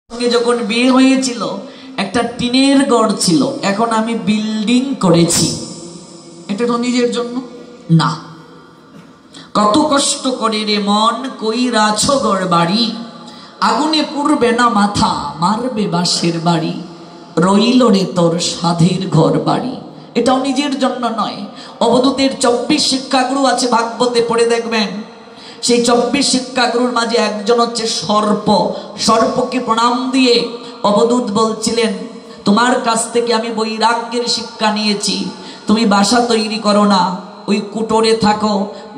যখন বিয়ে হয়েছিল একটা টিনের ঘর ছিল, এখন আমি বিল্ডিং করেছি। এটা তো নিজের জন্য না। কত কষ্ট করে রে মন কইরাছ ঘর বাড়ি, আগুনে পুড়বে না মাথা মারবে বাঁশের বাড়ি, রইল রে তোর সাধের ঘর বাড়ি। এটাও নিজের জন্য নয়। অবধূতের 24 শিক্ষাগুরু আছে, ভাগবতে পড়ে দেখবেন। সেই 24 শিক্ষাগুরুর মাঝে একজন হচ্ছে সর্প। সর্পকে প্রণাম দিয়ে অবধূত বলছিলেন, তোমার কাছ থেকে আমি বৈরাগ্যের শিক্ষা নিয়েছি। তুমি বাসা তৈরি করো না, ওই কুটোরে থাকো,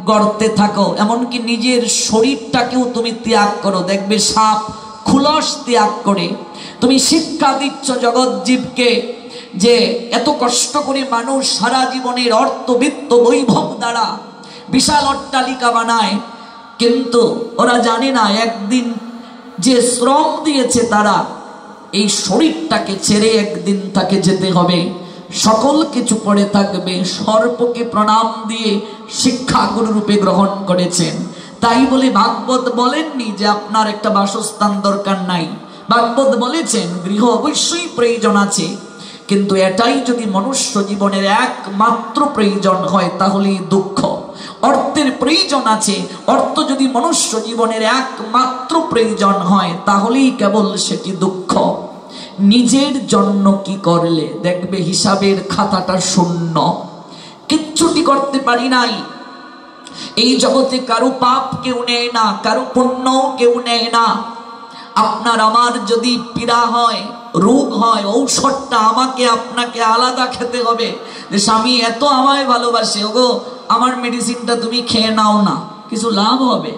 গর্তে থাকো, এমনকি নিজের শরীরটাকেও তুমি ত্যাগ করো। দেখবে সাপ খুলস ত্যাগ করে। তুমি শিক্ষা দিচ্ছ জগৎজীবকে যে এত কষ্ট করে মানুষ সারা জীবনের অর্থবিত্ত বৈভব দ্বারা বিশাল অট্টালিকা বানায়, কিন্তু ওরা জানে না একদিন যে শ্রম দিয়েছে তারা এই শরীরটাকে ছেড়ে একদিন তাকে যেতে হবে। সকল কিছু পড়ে থাকবে। সর্পকে প্রণাম দিয়ে শিক্ষা গুরু রূপে গ্রহণ করেছেন। তাই বলে ভাগবত বলেননি যে আপনার একটা বাসস্থান দরকার নাই। ভাগবত বলেছেন গৃহ অবশ্যই প্রয়োজন আছে, কিন্তু এটাই যদি মনুষ্য জীবনের একমাত্র প্রয়োজন হয় তাহলেই দুঃখ। অর্থের প্রয়োজন আছে, অর্থ যদি মনুষ্য জীবনের একমাত্র প্রয়োজন হয় তাহলেই কেবল সেটি দুঃখ। নিজের জন্য কি করলে দেখবে হিসাবের খাতাটা শূন্য। কিচ্ছুটি করতে পারি নাই। এই জগতে কারো পাপ কেউ নেয় না, কারো পুণ্য কেউ নেয় না। আপনার আমার যদি পীড়া হয়, রোগ হয়, ঔষধটা আমাকে আপনাকে আলাদা খেতে হবে। যে স্বামী এত আমায় ভালোবাসে, ওগো আমার মেডিসিনটা তুমি খেয়ে নাও না, কিছু লাভ হবে?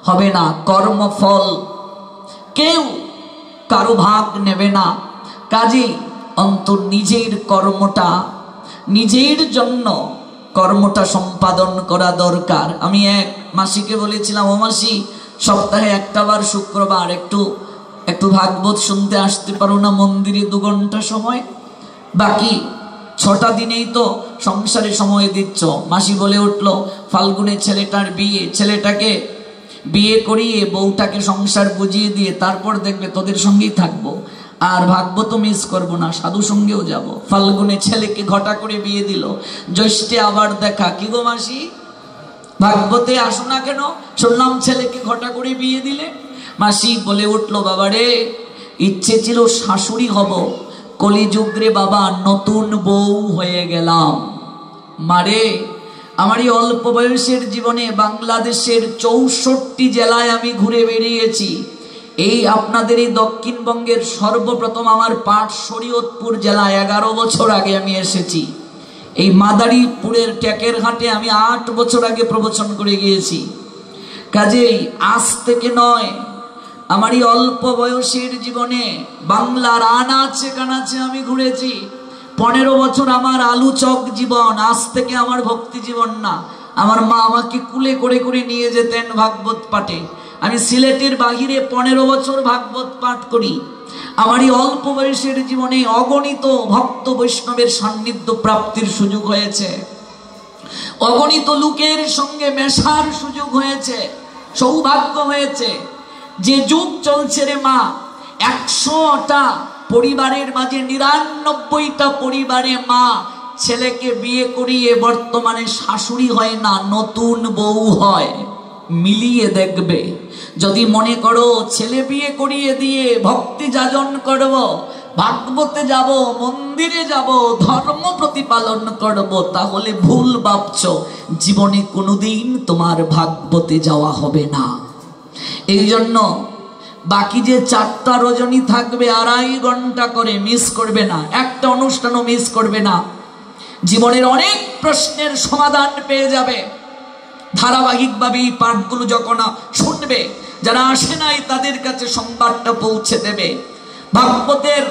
হবে না। কর্মফল কেউ কারো ভাগ নেবে না। কাজেই অন্তর নিজের কর্মটা, নিজের জন্য কর্মটা সম্পাদন করা দরকার। আমি এক মাসিকে বলেছিলাম, ও মাসি সপ্তাহে একটা বার শুক্রবার একটু ভাগবত শুনতে আসতে পারো না মন্দিরে 2 ঘন্টা সময়? বাকি 6টা দিনেই তো সংসারে সময় দিচ্ছ। মাসি বলে উঠলো, ফাল্গুনে ছেলেটার বিয়ে, ছেলেটাকে বিয়ে করিয়ে বউটাকে সংসার বুঝিয়ে দিয়ে তারপর দেখবে তোদের সঙ্গেই থাকবো, আর ভাগবত মিস করবো না, সাধু সঙ্গেও যাব। ফাল্গুনে ছেলেকে ঘটা করে বিয়ে দিল, জ্যৈষ্ঠে আবার দেখা। কি গো মাসি ভাগবতে আসো না কেন? শুনলাম ছেলেকে ঘটা করে বিয়ে দিলে। মাসি বলে উঠলো, বাবা রে ইচ্ছে ছিল শাশুড়ি হব, কলিযুগ রে বাবা নতুন বউ হয়ে গেলাম। মারে আমার এই অল্প বয়সের জীবনে বাংলাদেশের 64 জেলায় আমি ঘুরে বেরিয়েছি। এই আপনাদের এই দক্ষিণবঙ্গের সর্বপ্রথম আমার পাট শরীয়তপুর জেলায় 11 বছর আগে আমি এসেছি। এই মাদারীপুরের ট্যাকের হাটে আমি 8 বছর আগে প্রবচন করে গিয়েছি। কাজেই আজ থেকে নয়, আমার এই অল্প বয়সের জীবনে বাংলার আনাচে কানাচে আমি ঘুরেছি। 15 বছর আমার আলুচক জীবন। আজ থেকে আমার ভক্তি জীবন না। আমার মা আমাকে কুলে করে করে নিয়ে যেতেন ভাগবত পাঠে। আমি সিলেটের বাহিরে 15 বছর ভাগবত পাঠ করি। আমার এই অল্প বয়সের জীবনে অগণিত ভক্ত বৈষ্ণবের সান্নিধ্য প্রাপ্তির সুযোগ হয়েছে, অগণিত লোকের সঙ্গে মেশার সুযোগ হয়েছে, সৌভাগ্য হয়েছে। যে যুগ চলছে রে মা, 100টা পরিবারের মাঝে 99টা পরিবারে মা ছেলেকে বিয়ে করিয়ে বর্তমানে শাশুড়ি হয় না, নতুন বউ হয়। মিলিয়ে দেখবে। যদি মনে করো ছেলে বিয়ে করিয়ে দিয়ে ভক্তি যাজন করব, ভাগবতে যাব, মন্দিরে যাব, ধর্ম প্রতিপালন করব, তাহলে ভুল ভাবছো। জীবনে কোনোদিন তোমার ভাগবতে যাওয়া হবে না। এই জন্য বাকি যে 4টা রজনী থাকবে 2.5 ঘন্টা করে মিস করবে না, একটা অনুষ্ঠানও মিস করবে না। জীবনের অনেক প্রশ্নের সমাধান পেয়ে যাবে ধারাবাহিকভাবে এই পাঠগুলো যখন শুনবে। যারা আসে নাই তাদের কাছে সংবাদটা পৌঁছে দেবে। ভাগবতের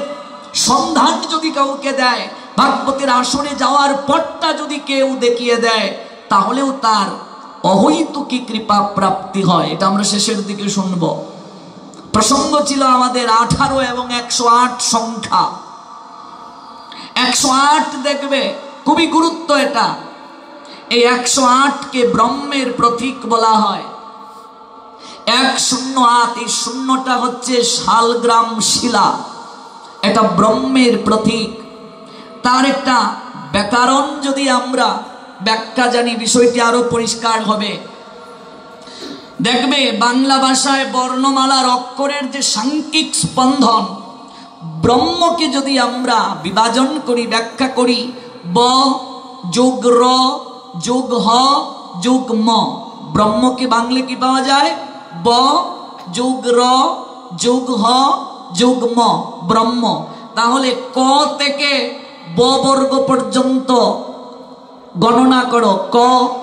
সন্ধান যদি কাউকে দেয়, ভাগবতের আসরে যাওয়ার পথটা যদি কেউ দেখিয়ে দেয়, তাহলেও তার অহৈতুকী কৃপা প্রাপ্তি হয়। এটা আমরা শেষের দিকে শুনব। প্রসঙ্গ ছিল আমাদের 18 এবং 108 সংখ্যা। 108 দেখবে খুবই গুরুত্ব এটা। এই 108কে ব্রহ্মের প্রতীক বলা হয়। 108। এই শূন্যটা হচ্ছে শালগ্রাম শিলা, এটা ব্রহ্মের প্রতীক। তার একটা ব্যাকরণ যদি আমরা ব্যাখ্যা জানি, বিষয়টি আরো পরিষ্কার হবে। দেখবে বাংলা ভাষায় বর্ণমালার অক্ষরের যে সাংখ্যিক স্পন্দন, ব্রহ্মকে যদি আমরা বিভাজন করি, ব্যাখ্যা করি, ব যোগ র যোগ হ যোগ ম, ব্রহ্মকে বাংলা কি পাওয়া যায়? ব যোগ র যোগ হ যোগ ম, ব্রহ্ম। তাহলে ক থেকে ব বর্গ পর্যন্ত গণনা করো। ক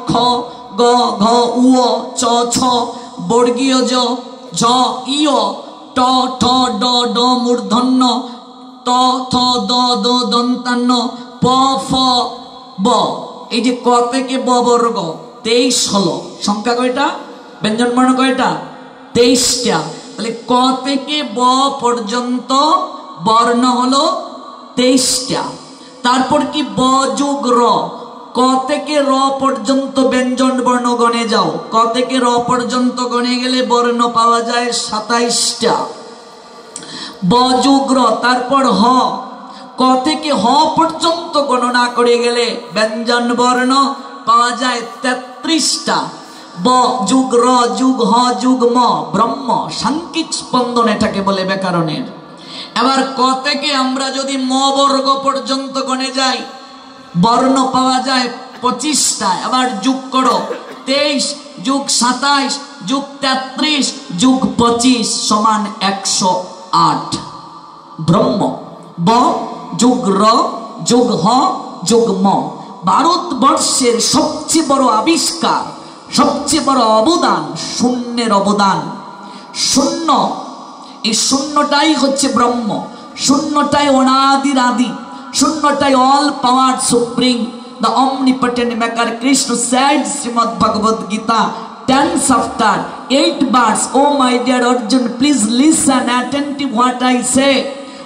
খ গ ঘ উ চ ছ বর্গীয় জ ঝ ইয় ট ঠ ড ড মূর্ধন্য ত থ দ দ দন্তান্ন প ফ ব। এই যে ক থেকে ব বর্গ 23 হলো। সংখ্যা কয়টা? ব্যঞ্জন বর্ণ কয়টা? 23টা। তাহলে ক থেকে ব পর্যন্ত বর্ণ হলো 23টা। তারপর কি ব যোগ র, ক থেকে র পর্যন্ত ব্যঞ্জন বর্ণ গণে যাও। ক থেকে র পর্যন্ত গণে গেলে বর্ণ পাওয়া যায় 27টা। ব যোগ র, তারপর হ, ক থেকে হ পর্যন্ত গণনা করে গেলে ব্যঞ্জন বর্ণ পাওয়া যায় 33টা। ব যোগ র যোগ হ যোগ ম, ব্রহ্ম, সাংখ্যিক স্পন্দন এটাকে বলে ব্যাকরণের। এবার ক থেকে আমরা যদি ম বর্গ পর্যন্ত গণে যাই, বর্ণ পাওয়া যায় 25টা। এবার যোগ করো, 23 যোগ 27 যোগ 33 যোগ 25 সমান 108। ব্রহ্ম, ব যোগ র যোগ হ যোগ ম। ভারতবর্ষের সবচেয়ে বড় আবিষ্কার, সবচেয়ে বড় অবদান, শূন্যের অবদান। শূন্য, এই শূন্যটাই হচ্ছে ব্রহ্ম, শূন্যটাই অনাদির আদি, শূন্যটাই all power supreme, the omnipotent maker. Krishna said, Srimad Bhagavad Gita 10 chapter 8 verse, oh my dear Arjun, please listen attentive what I say.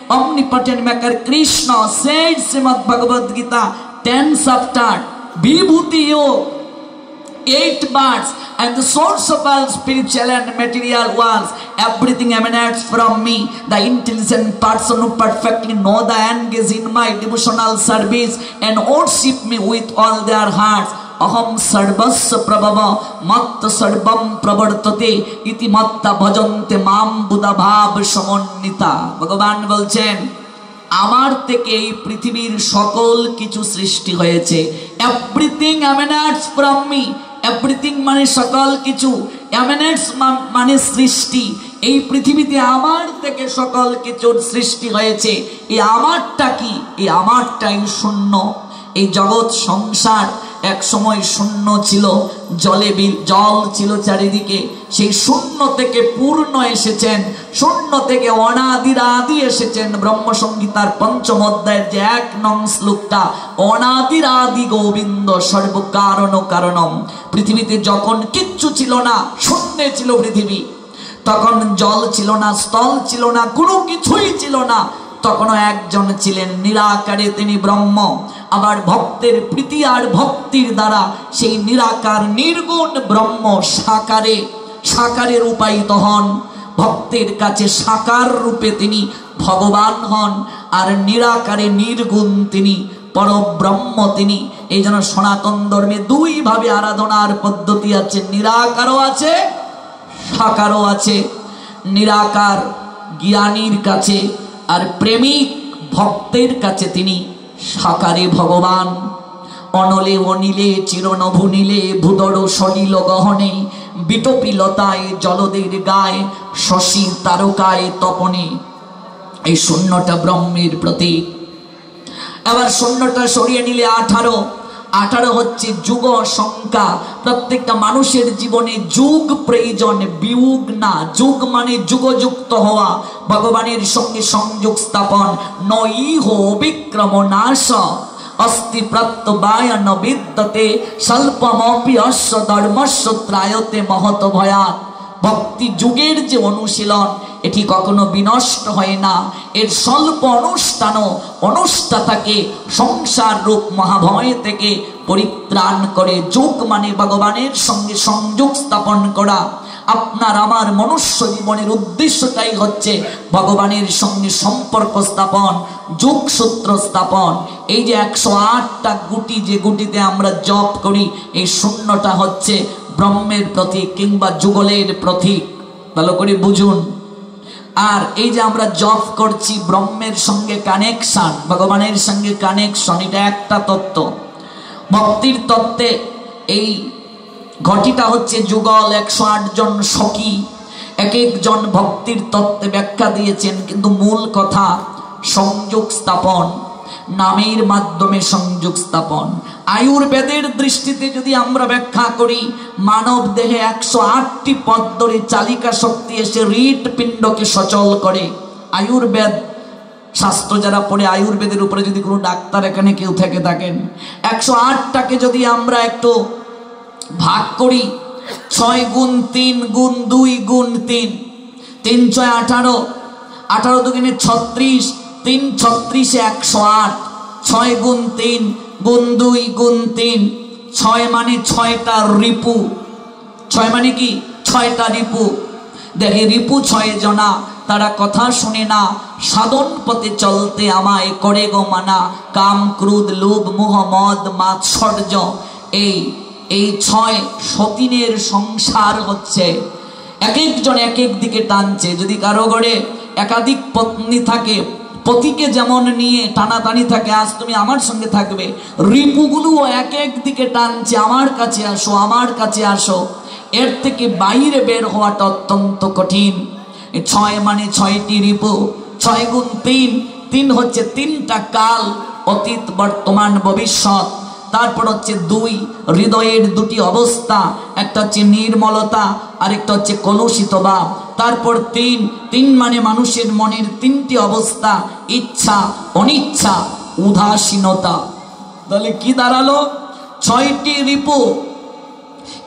Omnipotent maker Krishna said, Srimad Bhagavad Gita 10 chapter Vibhuti Yoga 8 verse, and the source of all spiritual and material worlds, everything emanates from me, the intelligent person who perfectly know the end is in my devotional service and worship me with all their hearts. Aham sarvasya prabhava matta sarvam pravartate iti matta bhajante mam buddha bhav samannita. ভগবান বলছেন, আমার থেকে এই পৃথিবীর সকল কিছু সৃষ্টি হয়েছে। Everything emanates from me. Everything মানে সকল কিছু, এমানেটস মানে সৃষ্টি। এই পৃথিবীতে আমার থেকে সকল কিছুর সৃষ্টি হয়েছে। এই আমারটা কি? এই আমারটাই শূন্য। এই জগৎ সংসার এক সময় শূন্য ছিল, জলে জল ছিল চারিদিকে। সেই শূন্য থেকে পূর্ণ এসেছেন, শূন্য থেকে অনাদির আদি এসেছেন। ব্রহ্মসংহিতার 5ম অধ্যায়ের যে 1 নং শ্লোকটা, অনাদির আদি গোবিন্দ সর্বকারণ কারণম। পৃথিবীতে যখন কিচ্ছু ছিল না, শূন্যে ছিল পৃথিবী, তখন জল ছিল না, স্থল ছিল না, কোনো কিছুই ছিল না, তখনও একজন ছিলেন নিরাকারে, তিনি ব্রহ্ম। আবার ভক্তের প্রীতি আর ভক্তির দ্বারা সেই নিরাকার নির্গুণ ব্রহ্ম সাকারে সাকারে রূপায়িত হন। ভক্তের কাছে সাকার রূপে তিনি ভগবান হন, আর নিরাকারে নির্গুণ তিনি পরব্রহ্ম তিনি। এই জন্য সনাতন ধর্মে 2 ভাবে আরাধনার পদ্ধতি আছে, নিরাকারও আছে, সাকারও আছে। নিরাকার জ্ঞানীর কাছে আর প্রেমিক ভক্তের কাছে তিনি সাকারে ভগবান। অনলে অনিলে চিরনভু নীলে ভূদর সলিল গহনে বিটপিলতায় জলদের গায়ে শশী তারকায় তপনে। এই শূন্যটা ব্রহ্মের প্রতীক। এবার শূন্যটা সরিয়ে নিলে 18 হচ্ছে যুগ সংখ্যা। প্রত্যেকটা মানুষের জীবনে যুগ প্রয়োজন, বিয়োগ না। যুগ মানে যুগযুক্ত হওয়া, ভগবানের সঙ্গে সংযোগ স্থাপন। নইহ বিক্রম নাশ অস্তি প্রত্যবায় ন বিদ্যতে স্বল্পমপি অশ্ব ধর্মস্য ত্রায়তে মহত ভয়াৎ। ভক্তি যুগের যে অনুশীলন, এটি কখনো বিনষ্ট হয় না। এর স্বল্প অনুষ্ঠাতাকে সংসার রূপ মহাভয় থেকে পরিত্রাণ করে। যুগ মানে ভগবানের সঙ্গে সংযোগ স্থাপন করা। আপনার আমার মনুষ্য জীবনের উদ্দেশ্যটাই হচ্ছে ভগবানের সঙ্গে সম্পর্ক স্থাপন, যোগসূত্র স্থাপন। এই যে 108টা গুটি, যে গুটিতে আমরা জপ করি, এই শূন্যটা হচ্ছে ব্রহ্মের প্রতীক কিংবা যুগলের প্রতীক, ভালো করে বুঝুন। আর এই যে আমরা জপ করছি, ব্রহ্মের সঙ্গে কানেকশন, ভগবানের সঙ্গে কানেকশন, এটা একটা তত্ত্ব। ভক্তির তত্ত্বে এই ঘটিটা হচ্ছে যুগল। 108 জন সখী এক একজন ভক্তির তত্ত্বে ব্যাখ্যা দিয়েছেন, কিন্তু মূল কথা সংযোগ স্থাপন, নামের মাধ্যমে সংযোগ স্থাপন। আয়ুর্বেদের দৃষ্টিতে যদি আমরা ব্যাখ্যা করি, মানব দেহে 108টি পদ ধরে চালিকা শক্তি এসে হৃৎপিণ্ডকে সচল করে। আয়ুর্বেদ শাস্ত্র যারা পড়ে, আয়ুর্বেদের উপরে যদি কোনো ডাক্তার এখানে কেউ থেকে থাকেন, 108টাকে যদি আমরা একটু ভাগ করি, 6 গুণ 3 গুণ 2 গুণ 3, 3 6 18, 18 দুগুণে 36, 3 36 108, 6 গুণ 3 গুণ 2 গুণ 3, 6 মানে 6টা রিপু। 6 মানে কি? 6টা রিপু। দেখে রিপু 6 জনা, তারা কথা শুনে না, সাধন পথে চলতে আমায় করে গো মানা, কাম ক্রোধ লোভ মোহ মদ মাৎসর্য। এই 6 সতীনের সংসার হচ্ছে, এক একজন এক এক দিকে টানছে। যদি কারো ঘরে একাধিক পত্নী থাকে, পতিকে যেমন নিয়ে টানাটানি থাকে, আজ তুমি আমার সঙ্গে থাকবে, রিপুগুলো এক এক দিকে টানছে, আমার কাছে আসো, আমার কাছে আসো। এর থেকে বাইরে বের হওয়াটা অত্যন্ত কঠিন। 6 মানে 6টি রিপু, 6 গুণ 3, 3 হচ্ছে 3টা কাল, অতীত বর্তমান ভবিষ্যৎ। তারপর হচ্ছে 2 হৃদয়ের 2টি অবস্থা, একটা হচ্ছে নির্মলতা, আরেকটা হচ্ছে কলুষিত ভাব। তারপর 3 মানে মানুষের মনের 3টি অবস্থা, ইচ্ছা, অনিচ্ছা, উদাসীনতা। তাহলে কি দাঁড়ালো? 6টি রিপু।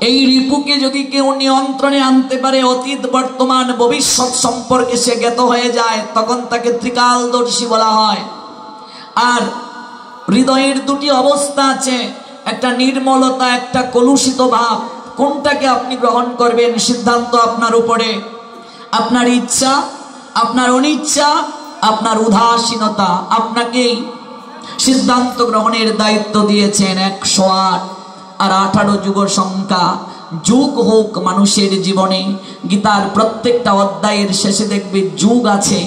এই রিপুকে যদি কেউ নিয়ন্ত্রণে আনতে পারে, অতীত বর্তমান ভবিষ্যৎ সম্পর্কে সে জ্ঞাত হয়ে যায়, তখন তাকে ত্রিকালদর্শী বলা হয়। আর হৃদয়ের 2টি অবস্থা আছে, একটা নির্মলতা, একটা কলুষিত ভাব। কোনটাকে আপনি গ্রহণ করবেন সিদ্ধান্ত আপনার উপরে। আপনার ইচ্ছা, আপনার অনিচ্ছা, আপনার উদাসীনতা, আপনাকেই সিদ্ধান্ত গ্রহণের দায়িত্ব দিয়েছেন। 108 আর 18 যুগ সংখ্যা। যুগ হোক মানুষের জীবনে, গীতার প্রত্যেকটা অধ্যায়ের শেষে দেখবে যুগ আছে।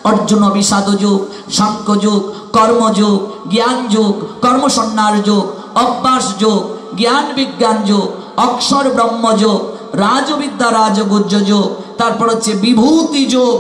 অর্জুন বিষাদ যুগ, সাংখ্য যুগ, কর্মযুগ, জ্ঞান যুগ, কর্মসন্ন্যাস যুগ, অভ্যাস যুগ, জ্ঞান বিজ্ঞান যুগ, অক্ষর ব্রহ্ম যুগ, রাজবিদ্যা রাজগুজ্জ যুগ। তারপর হচ্ছে বিভূতি যুগ,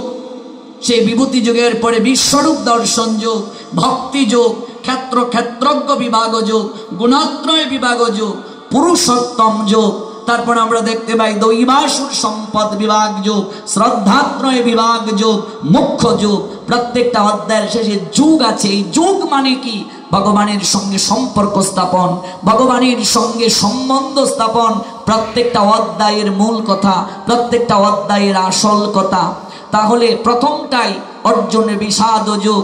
সেই বিভূতি যুগের পরে বিশ্বরূপ দর্শন যুগ, ভক্তি যুগ, ক্ষেত্র ক্ষেত্রজ্ঞ বিভাগ যুগ, গুণাত্রয় বিভাগ যুগ, পুরুষোত্তম যুগ। তারপর আমরা দেখতে পাই দৈবাসুর সম্পদ বিভাগ যুগ, শ্রদ্ধাত্রয় বিভাগ যুগ, মুখ্য যুগ। প্রত্যেকটা অধ্যায়ের শেষে যুগ আছে। এই যুগ মানে কি? ভগবানের সঙ্গে সম্পর্ক স্থাপন, ভগবানের সঙ্গে সম্বন্ধ স্থাপন। প্রত্যেকটা অধ্যায়ের মূল কথা, প্রত্যেকটা অধ্যায়ের আসল কথা। তাহলে প্রথমটাই অর্জুনের বিষাদ যুগ।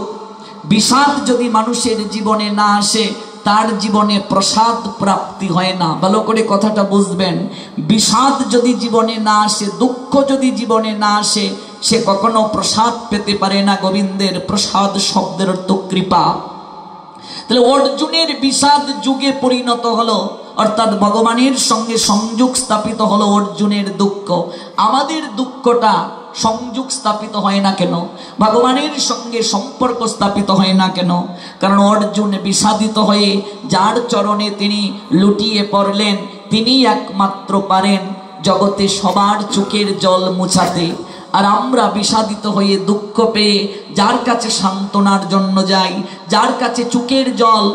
বিষাদ যদি মানুষের জীবনে না আসে, তার জীবনে প্রসাদ প্রাপ্তি হয় না। ভালো করে কথাটা বুঝবেন। বিষাদ যদি জীবনে না আসে, দুঃখ যদি জীবনে না আসে, সে কখনো প্রসাদ পেতে পারে না। গোবিন্দের প্রসাদ শব্দের অর্থ কৃপা। তাহলে অর্জুনের বিষাদ যুগে পরিণত হলো, অর্থাৎ ভগবানের সঙ্গে সংযোগ স্থাপিত হলো অর্জুনের দুঃখ। আমাদের দুঃখটা সংযোগ স্থাপিত হয় না কেন? ভগবানের সঙ্গে সম্পর্ক স্থাপিত হয় না কেন? কারণ অর্জুন বিষাদিত হয়ে যার চরণে তিনি লুটিয়ে পড়লেন, তিনি একমাত্র পারেন জগতে সবার চোখের জল মুছাতে। আর আমরা বিষাদিত হয়ে দুঃখ পেয়ে যার কাছে সান্ত্বনার জন্য যাই, যার কাছে চোখের জল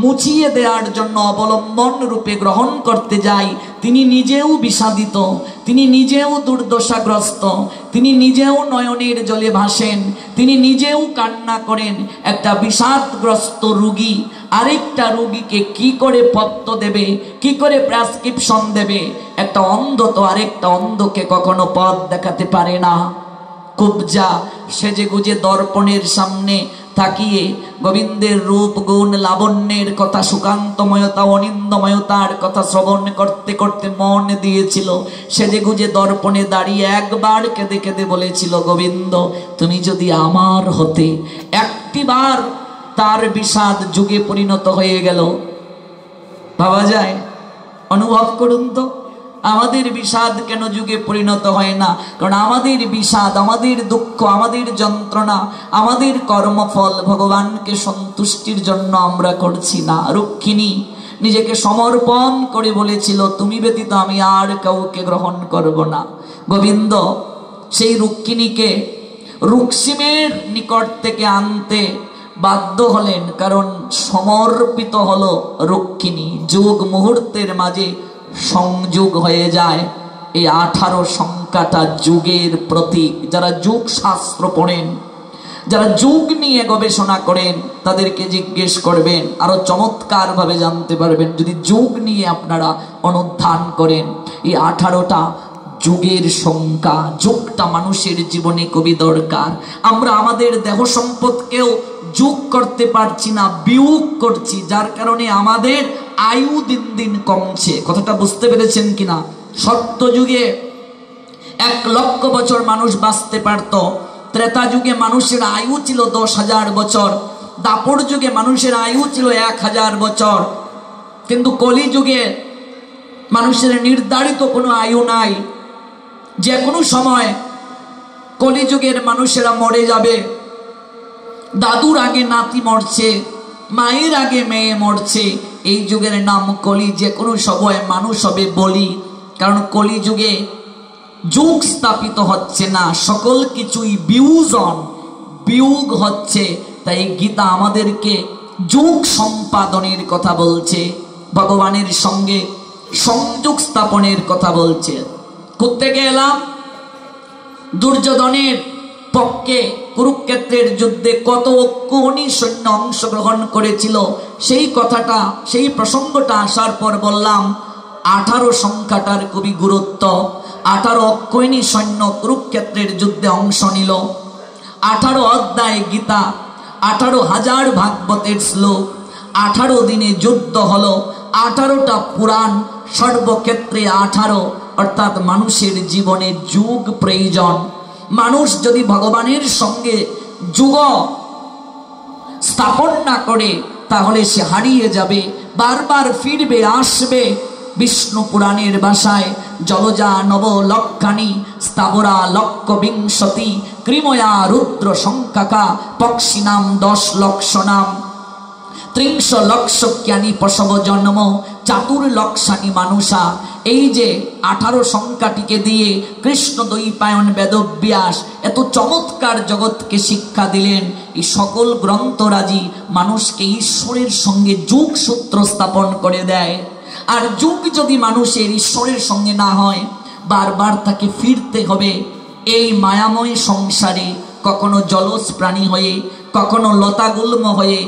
মুছিয়ে দেওয়ার জন্য অবলম্বন রূপে গ্রহণ করতে যাই, তিনি নিজেও বিষাদিত, তিনি নিজেও দুর্দশাগ্রস্ত, তিনি নিজেও নয়নের জলে ভাসেন, তিনি নিজেও কান্না করেন। একটা বিষাদগ্রস্ত রোগী আরেকটা রোগীকে কি করে পথ্য দেবে, কি করে প্রেসক্রিপশন দেবে? একটা অন্ধ তো আরেকটা অন্ধকে কখনো পথ দেখাতে পারে না। কুবজা সেজে গুজে দর্পণের সামনে তাকিয়ে গোবিন্দের রূপ গুণ লাবণ্যের কথা, সুকান্তময়তা অনিন্দময়তার কথা শ্রবণ করতে করতে মন দিয়েছিল। সেজে গুজে দর্পণে দাঁড়িয়ে একবার কেঁদে কেঁদে বলেছিল, গোবিন্দ তুমি যদি আমার হতে। একটিবার তার বিষাদ যুগে পরিণত হয়ে গেল। ভাবা যায়? অনুভব করুন তো, আমাদের বিষাদ কেন যুগে পরিণত হয় না? কারণ আমাদের বিষাদ, আমাদের দুঃখ, আমাদের যন্ত্রণা, আমাদের কর্মফল ভগবানকে সন্তুষ্টির জন্য আমরা করছি না। রুক্মিণী নিজেকে সমর্পণ করে বলেছিল, তুমি ব্যতীত আমি আর কাউকে গ্রহণ করব না। গোবিন্দ সেই রুক্মিণীকে রুক্সিমের নিকট থেকে আনতে বাধ্য হলেন, কারণ সমর্পিত হলো রুক্মিণী। যুগ মুহূর্তের মাঝে সংযোগ হয়ে যায়। এই 18 সংখ্যাটা যুগের প্রতীক। যারা যুগ শাস্ত্র পড়েন, যারা যুগ নিয়ে গবেষণা করেন, তাদেরকে জিজ্ঞেস করবেন, আরো চমৎকার ভাবে জানতে পারবেন। যদি যুগ নিয়ে আপনারা অনুধ্যান করেন, এই 18টা যুগের সংখ্যা। যুগটা মানুষের জীবনে খুবই দরকার। আমরা আমাদের দেহ সম্পদকেও যুগ করতে পারছি না, বিয়োগ করছি, যার কারণে আমাদের আয়ু দিন দিন কমছে। কথাটা বুঝতে পেরেছেন কিনা? সত্য যুগে 1 লক্ষ বছর মানুষ বাঁচতে পারত। ত্রেতা যুগে মানুষের আয়ু ছিল 10,000 বছর। দাপর যুগে মানুষের আয়ু ছিল 1000 বছর। কিন্তু কলি যুগে মানুষের নির্ধারিত কোনো আয়ু নাই। যে কোনো সময় কলিযুগের মানুষেরা মরে যাবে। দাদুর আগে নাতি মরছে, মায়ের আগে মেয়ে মরছে। এই যুগের নাম কলি। যে কোনো সময় মানুষ হবে বলি। কারণ কলিযুগে যুগ স্থাপিত হচ্ছে না, সকল কিছুই বিয়োজন, বিয়োগ হচ্ছে। তাই গীতা আমাদেরকে যুগ সম্পাদনের কথা বলছে, ভগবানের সঙ্গে সংযোগ স্থাপনের কথা বলছে। কোত্থেকে এলাম? দুর্যোধনের পক্ষে কুরুক্ষেত্রের যুদ্ধে কত অক্ষৌহিনী সৈন্য অংশগ্রহণ করেছিল, সেই কথাটা, সেই প্রসঙ্গটা আসার পর বললাম 18 সংখ্যাটার খুবই গুরুত্ব। 18 অক্ষৌহিনী সৈন্য কুরুক্ষেত্রের যুদ্ধে অংশ নিল। 18 অধ্যায় গীতা, 18,000 ভাগবতের শ্লোক, 18 দিনে যুদ্ধ হলো। 18টা পুরাণ, সর্বক্ষেত্রে 18। অর্থাৎ মানুষের জীবনে যুগ প্রয়োজন। মানুষ যদি ভগবানের সঙ্গে যুগ স্থাপন না করে, তাহলে সে হারিয়ে যাবে, বারবার ফিরবে, আসবে। বিষ্ণু পুরাণের ভাষায় জলজা নব লক্ষানি স্থাবরা লক্ষ বিংশতি ক্রিময়া রুদ্র সংখ্যাকা পক্ষিনাম 10 লক্ষ নাম 30 লক্ষ জ্ঞানী পশব জন্ম চাতুর্লক্ষানি মানুষা। এই যে 18 সংখ্যাটিকে দিয়ে কৃষ্ণ দ্বৈপায়ন বেদব্যাস এত চমৎকার জগৎকে শিক্ষা দিলেন। এই সকল গ্রন্থরাজি মানুষকে ঈশ্বরের সঙ্গে যুগ সূত্র স্থাপন করে দেয়। আর যুগ যদি মানুষের ঈশ্বরের সঙ্গে না হয়, বারবার তাকে ফিরতে হবে এই মায়াময় সংসারে। কখনো জলজ প্রাণী হয়ে, কখনো লতাগুল্ম হয়ে,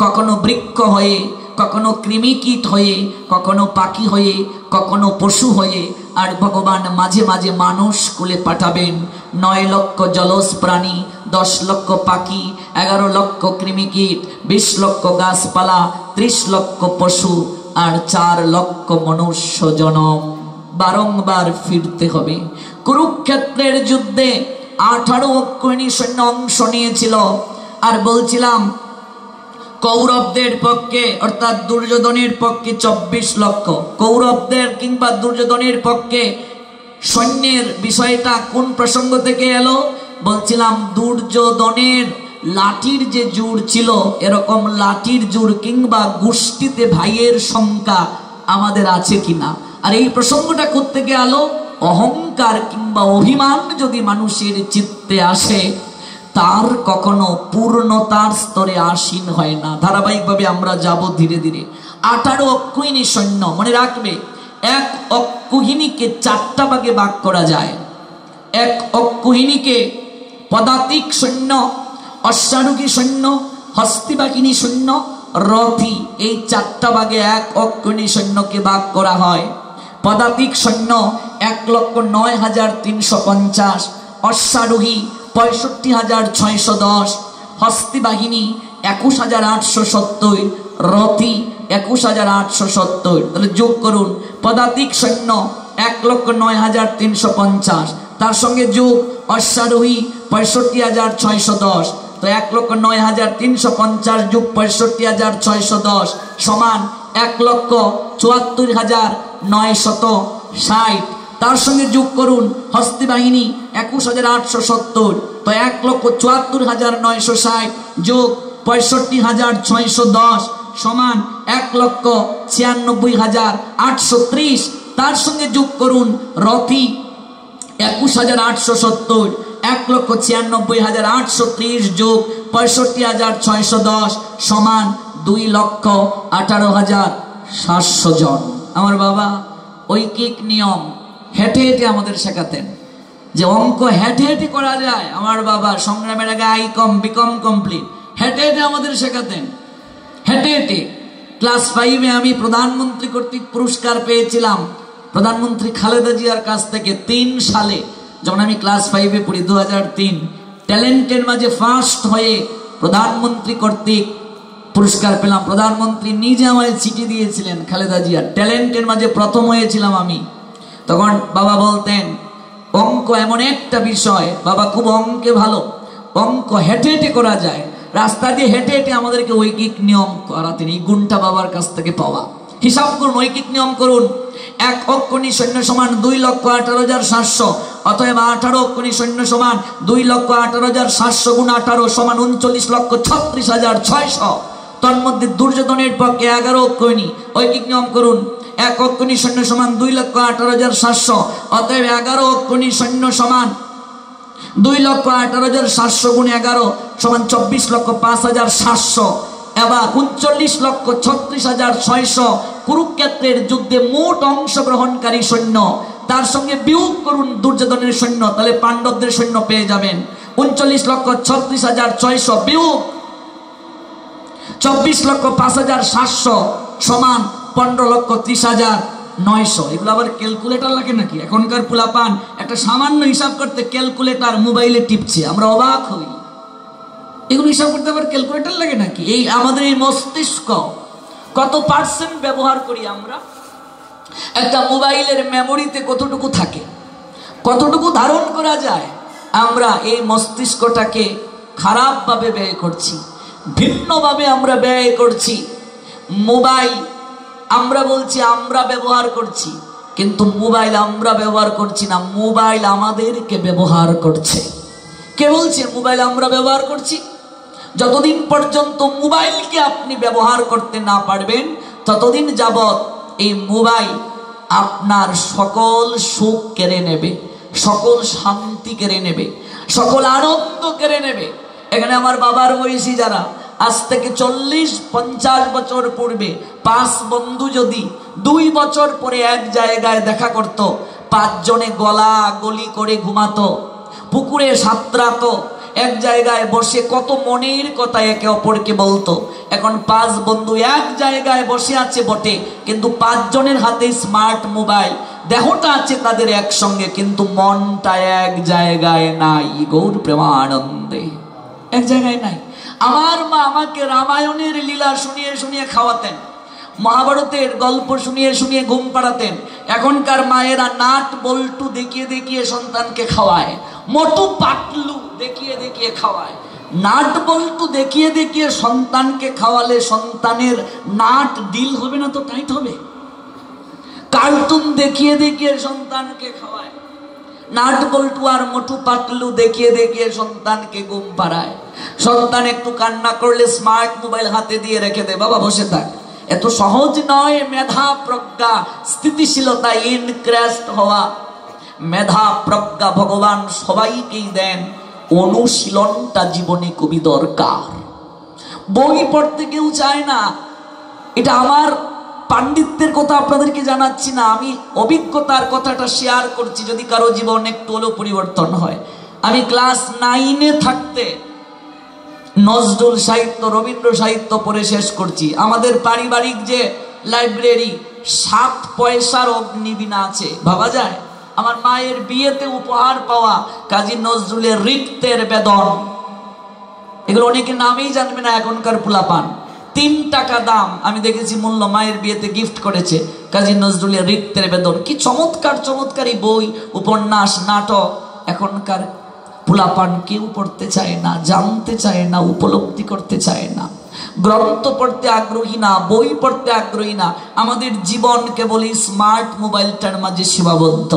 কখনো বৃক্ষ হয়ে, কখনো কৃমিকীট হয়ে, কখনো পাখি হয়ে, কখনো পশু হয়ে। আর ভগবান মাঝে মাঝে মানুষ কুলে পাঠাবেন। 9 লক্ষ জলজ প্রাণী, 10 লক্ষ পাখি, 11 লক্ষ কৃমিকীট, 20 লক্ষ গাছপালা, 30 লক্ষ পশু আর 4 লক্ষ মনুষ্য জনম। বারংবার ফিরতে হবে। কুরুক্ষেত্রের যুদ্ধে 18 অক্ষৌহিনী সৈন্য অংশ নিয়েছিল। আর বলছিলাম কৌরবদের পক্ষে অর্থাৎ দুর্যোধনের পক্ষে 24 লক্ষ। কৌরবদের কিংবা দুর্যোধনের পক্ষে সৈন্যের বিষয়টা কোন প্রসঙ্গ থেকে এলো? বলছিলাম দুর্যোধনের লাঠির যে জোর ছিল, এরকম লাঠির জোর কিংবা গোষ্ঠীতে ভাইয়ের সংখ্যা আমাদের আছে কিনা। আর এই প্রসঙ্গটা করতে গেলো অহংকার কিংবা অভিমান যদি মানুষের চিত্তে আসে, তার কখনো পূর্ণতার স্তরে আসীন হয় না। ধারাবাহিকভাবে আমরা যাব ধীরে ধীরে। 18 অক্ষৌহিনী সৈন্য, মনে রাখবে, 1 অক্ষৌহিনীকে 4টা ভাগে ভাগ করা যায়। 1 অক্ষৌহিনীকে পদাতিক সৈন্য, অশ্বারোহী সৈন্য, হস্তিবাহিনী সৈন্য, রথী, এই 4টা ভাগে 1 অক্ষৌহিনী সৈন্যকে ভাগ করা হয়। পদাতিক সৈন্য 1,09,350, অশ্বারোহী 65,610, হস্তি বাহিনী 21,870, রথি 21,870। তাহলে যোগ করুন। পদাতিক সৈন্য 1,09,350, তার সঙ্গে যোগ অশ্বারোহী 65,610। তো 1,09,350 যোগ 65,610 সমান 1,74,960। তার সঙ্গে যোগ করুন হস্তি বাহিনী 21,870। তো 1,74,960 যোগ 65,610 সমান 1,96,830। তার সঙ্গে যোগ করুন রথি 21,870, 1,96,830 যোগ 65,610 সমান 2,18,700 জন। আমার বাবা ঐকিক নিয়ম হেঁটে হেঁটে আমাদের শেখাতেন, যে অঙ্ক হেঁটে হেঁটে করা যায়। আমার বাবা সংগ্রামের আগে আইকম বিকম কমপ্লিট হেঁটে হেঁটে আমাদের শেখাতেন, হেঁটে হেঁটে। ক্লাস 5-এ আমি প্রধানমন্ত্রী কর্তৃক পুরস্কার পেয়েছিলাম প্রধানমন্ত্রী খালেদা জিয়ার কাছ থেকে 3 সালে, যখন আমি ক্লাস 5-এ পড়ি, 2003। ট্যালেন্টের মাঝে ফার্স্ট হয়ে প্রধানমন্ত্রী কর্তৃক পুরস্কার পেলাম। প্রধানমন্ত্রী নিজে আমায় চিঠি দিয়েছিলেন, খালেদা জিয়া ট্যালেন্টের মাঝে প্রথম হয়েছিলাম আমি। তখন বাবা বলতেন অঙ্ক এমন একটা বিষয়, বাবা খুব অঙ্কে ভালো, অঙ্ক হেঁটে হেঁটে করা যায়। রাস্তা দিয়ে হেঁটে হেঁটে আমাদেরকে ঐকিক নিয়ম করাতেন। এই গুণটা বাবার কাছ থেকে পাওয়া। হিসাব করুন, ঐকিক নিয়ম করুন। 1 অক্ষণী সৈন্য সমান 2,18,700, অতএব 18 অক্ষণী সৈন্য সমান 2,18,700 গুণ 18 সমান 39,36,600। তন্মধ্যে দুর্যোধনের পক্ষে 11 অক্ষণী। ঐকিক নিয়ম করুন। 1 অক্ষণী সৈন্য সমান 2,18,700, অতএব 11 অক্ষণী সৈন্য সমান 2,18,700 গুণ 11 সমান 24,05,700। এবার 39,36,600 কুরুক্ষেত্রের যুদ্ধে মোট অংশগ্রহণকারী সৈন্য, তার সঙ্গে বিয়োগ করুন দুর্যোধনের সৈন্য, তাহলে পাণ্ডবদের সৈন্য পেয়ে যাবেন। 39,36,600 বিয়োগ 24,05,700 সমান 15,30,900। এগুলো আবার ক্যালকুলেটর লাগে নাকি? এখনকার পোলাপান একটা সামান্য হিসাব করতে ক্যালকুলেটর মোবাইলে টিপছে, আমরা অবাক হই। এগুলো হিসাব করতে আবার ক্যালকুলেটর লাগে নাকি? এই আমাদের এই মস্তিষ্ক কত পার্সেন্ট ব্যবহার করি আমরা? একটা মোবাইলের মেমোরিতে কতটুকু থাকে, কতটুকু ধারণ করা যায়? আমরা এই মস্তিষ্কটাকে খারাপভাবে ব্যয় করছি, ভিন্নভাবে আমরা ব্যয় করছি। মোবাইল আমরা বলছি আমরা ব্যবহার করছি, কিন্তু মোবাইল আমরা ব্যবহার করছি না, মোবাইল আমাদেরকে ব্যবহার করছে। কে বলছে মোবাইল আমরা ব্যবহার করছি? যতদিন পর্যন্ত মোবাইলকে আপনি ব্যবহার করতে না পারবেন, ততদিন যাবৎ এই মোবাইল আপনার সকল সুখ কেড়ে নেবে, সকল শান্তি কেড়ে নেবে, সকল আনন্দ কেড়ে নেবে। এখানে আমার বাবার বয়সী যারা, আজ থেকে 40-50 বছর পূর্বে 5 বন্ধু যদি 2 বছর পরে এক জায়গায় দেখা করত, 5 জনে গলা গলি করে ঘুমাতো, পুকুরে সাঁতরাতো, এক জায়গায় বসে কত মনের কথা একে অপরকে বলতো। এখন 5 বন্ধু এক জায়গায় বসে আছে বটে, কিন্তু 5 জনের হাতে স্মার্ট মোবাইল, দেহটা আছে তাদের একসঙ্গে, কিন্তু মনটা এক জায়গায় নাই। গৌর প্রেমানন্দে এক জায়গায় নাই। আমার মা আমাকে রামায়ণের লীলা শুনিয়ে শুনিয়ে খাওয়াতেন, মহাভারতের গল্প শুনিয়ে শুনিয়ে ঘুম পাড়াতেন। এখনকার মায়েরা নাট বল্টু দেখিয়ে দেখিয়ে সন্তানকে খাওয়ায়, মোটু পাতলু দেখিয়ে দেখিয়ে খাওয়ায়। নাট বল্টু দেখিয়ে দেখিয়ে সন্তানকে খাওয়ালে সন্তানের নাট ডিল হবে না তো টাইট হবে? কার্টুন দেখিয়ে দেখিয়ে সন্তানকে খাওয়ায়, নাট বল্টু আর মোটু পাতলু দেখিয়ে দেখিয়ে সন্তানকে ঘুম পাড়ায়। সন্তান একটু কান্না করলে স্মার্ট মোবাইল হাতে দিয়ে রেখে দেয়, বাবা বসে থাক। এত সহজ নয় মেধা প্রজ্ঞা স্থিতিশীলতা ইনক্রেস্ট হওয়া। মেধা প্রজ্ঞা ভগবান সবাইকেই দেন, অনুশীলনটা জীবনে খুবই দরকার। বই পড়তে কেউ চায় না, এটা আমার পাণ্ডিত্যের কথা আপনাদেরকে জানাচ্ছি না, আমি অভিজ্ঞতার কথাটা শেয়ার করছি, যদি কারো জীবন একটু হলেও পরিবর্তন হয়। আমি ক্লাস 9-এ থাকতে নজরুল সাহিত্য, রবীন্দ্র সাহিত্য পড়ে শেষ করছি। আমাদের পারিবারিক যে লাইব্রেরি, 7 পয়সার অগ্নিবীণা আছে, ভাবা যায়? আমার মায়ের বিয়েতে উপহার পাওয়া কাজী নজরুলের রিক্তের বেদন, এগুলো অনেকে নামেই জানবে না এখনকার পোলাপান। 3 টাকা দাম। আমি দেখেছি মূল্য মায়ের বিয়েতে গিফট করেছে কাজী নজরুলের রিক্তের বেদন। কি চমৎকার চমৎকার এই বই, উপন্যাস, নাটক। এখনকার পোলাপান কেউ পড়তে চায় না, জানতে চায় না, উপলব্ধি করতে চায় না, গ্রন্থ পড়তে আগ্রহী না, বই পড়তে আগ্রহী না। আমাদের জীবন কেবল স্মার্ট মোবাইলটার মাঝে সীমাবদ্ধ।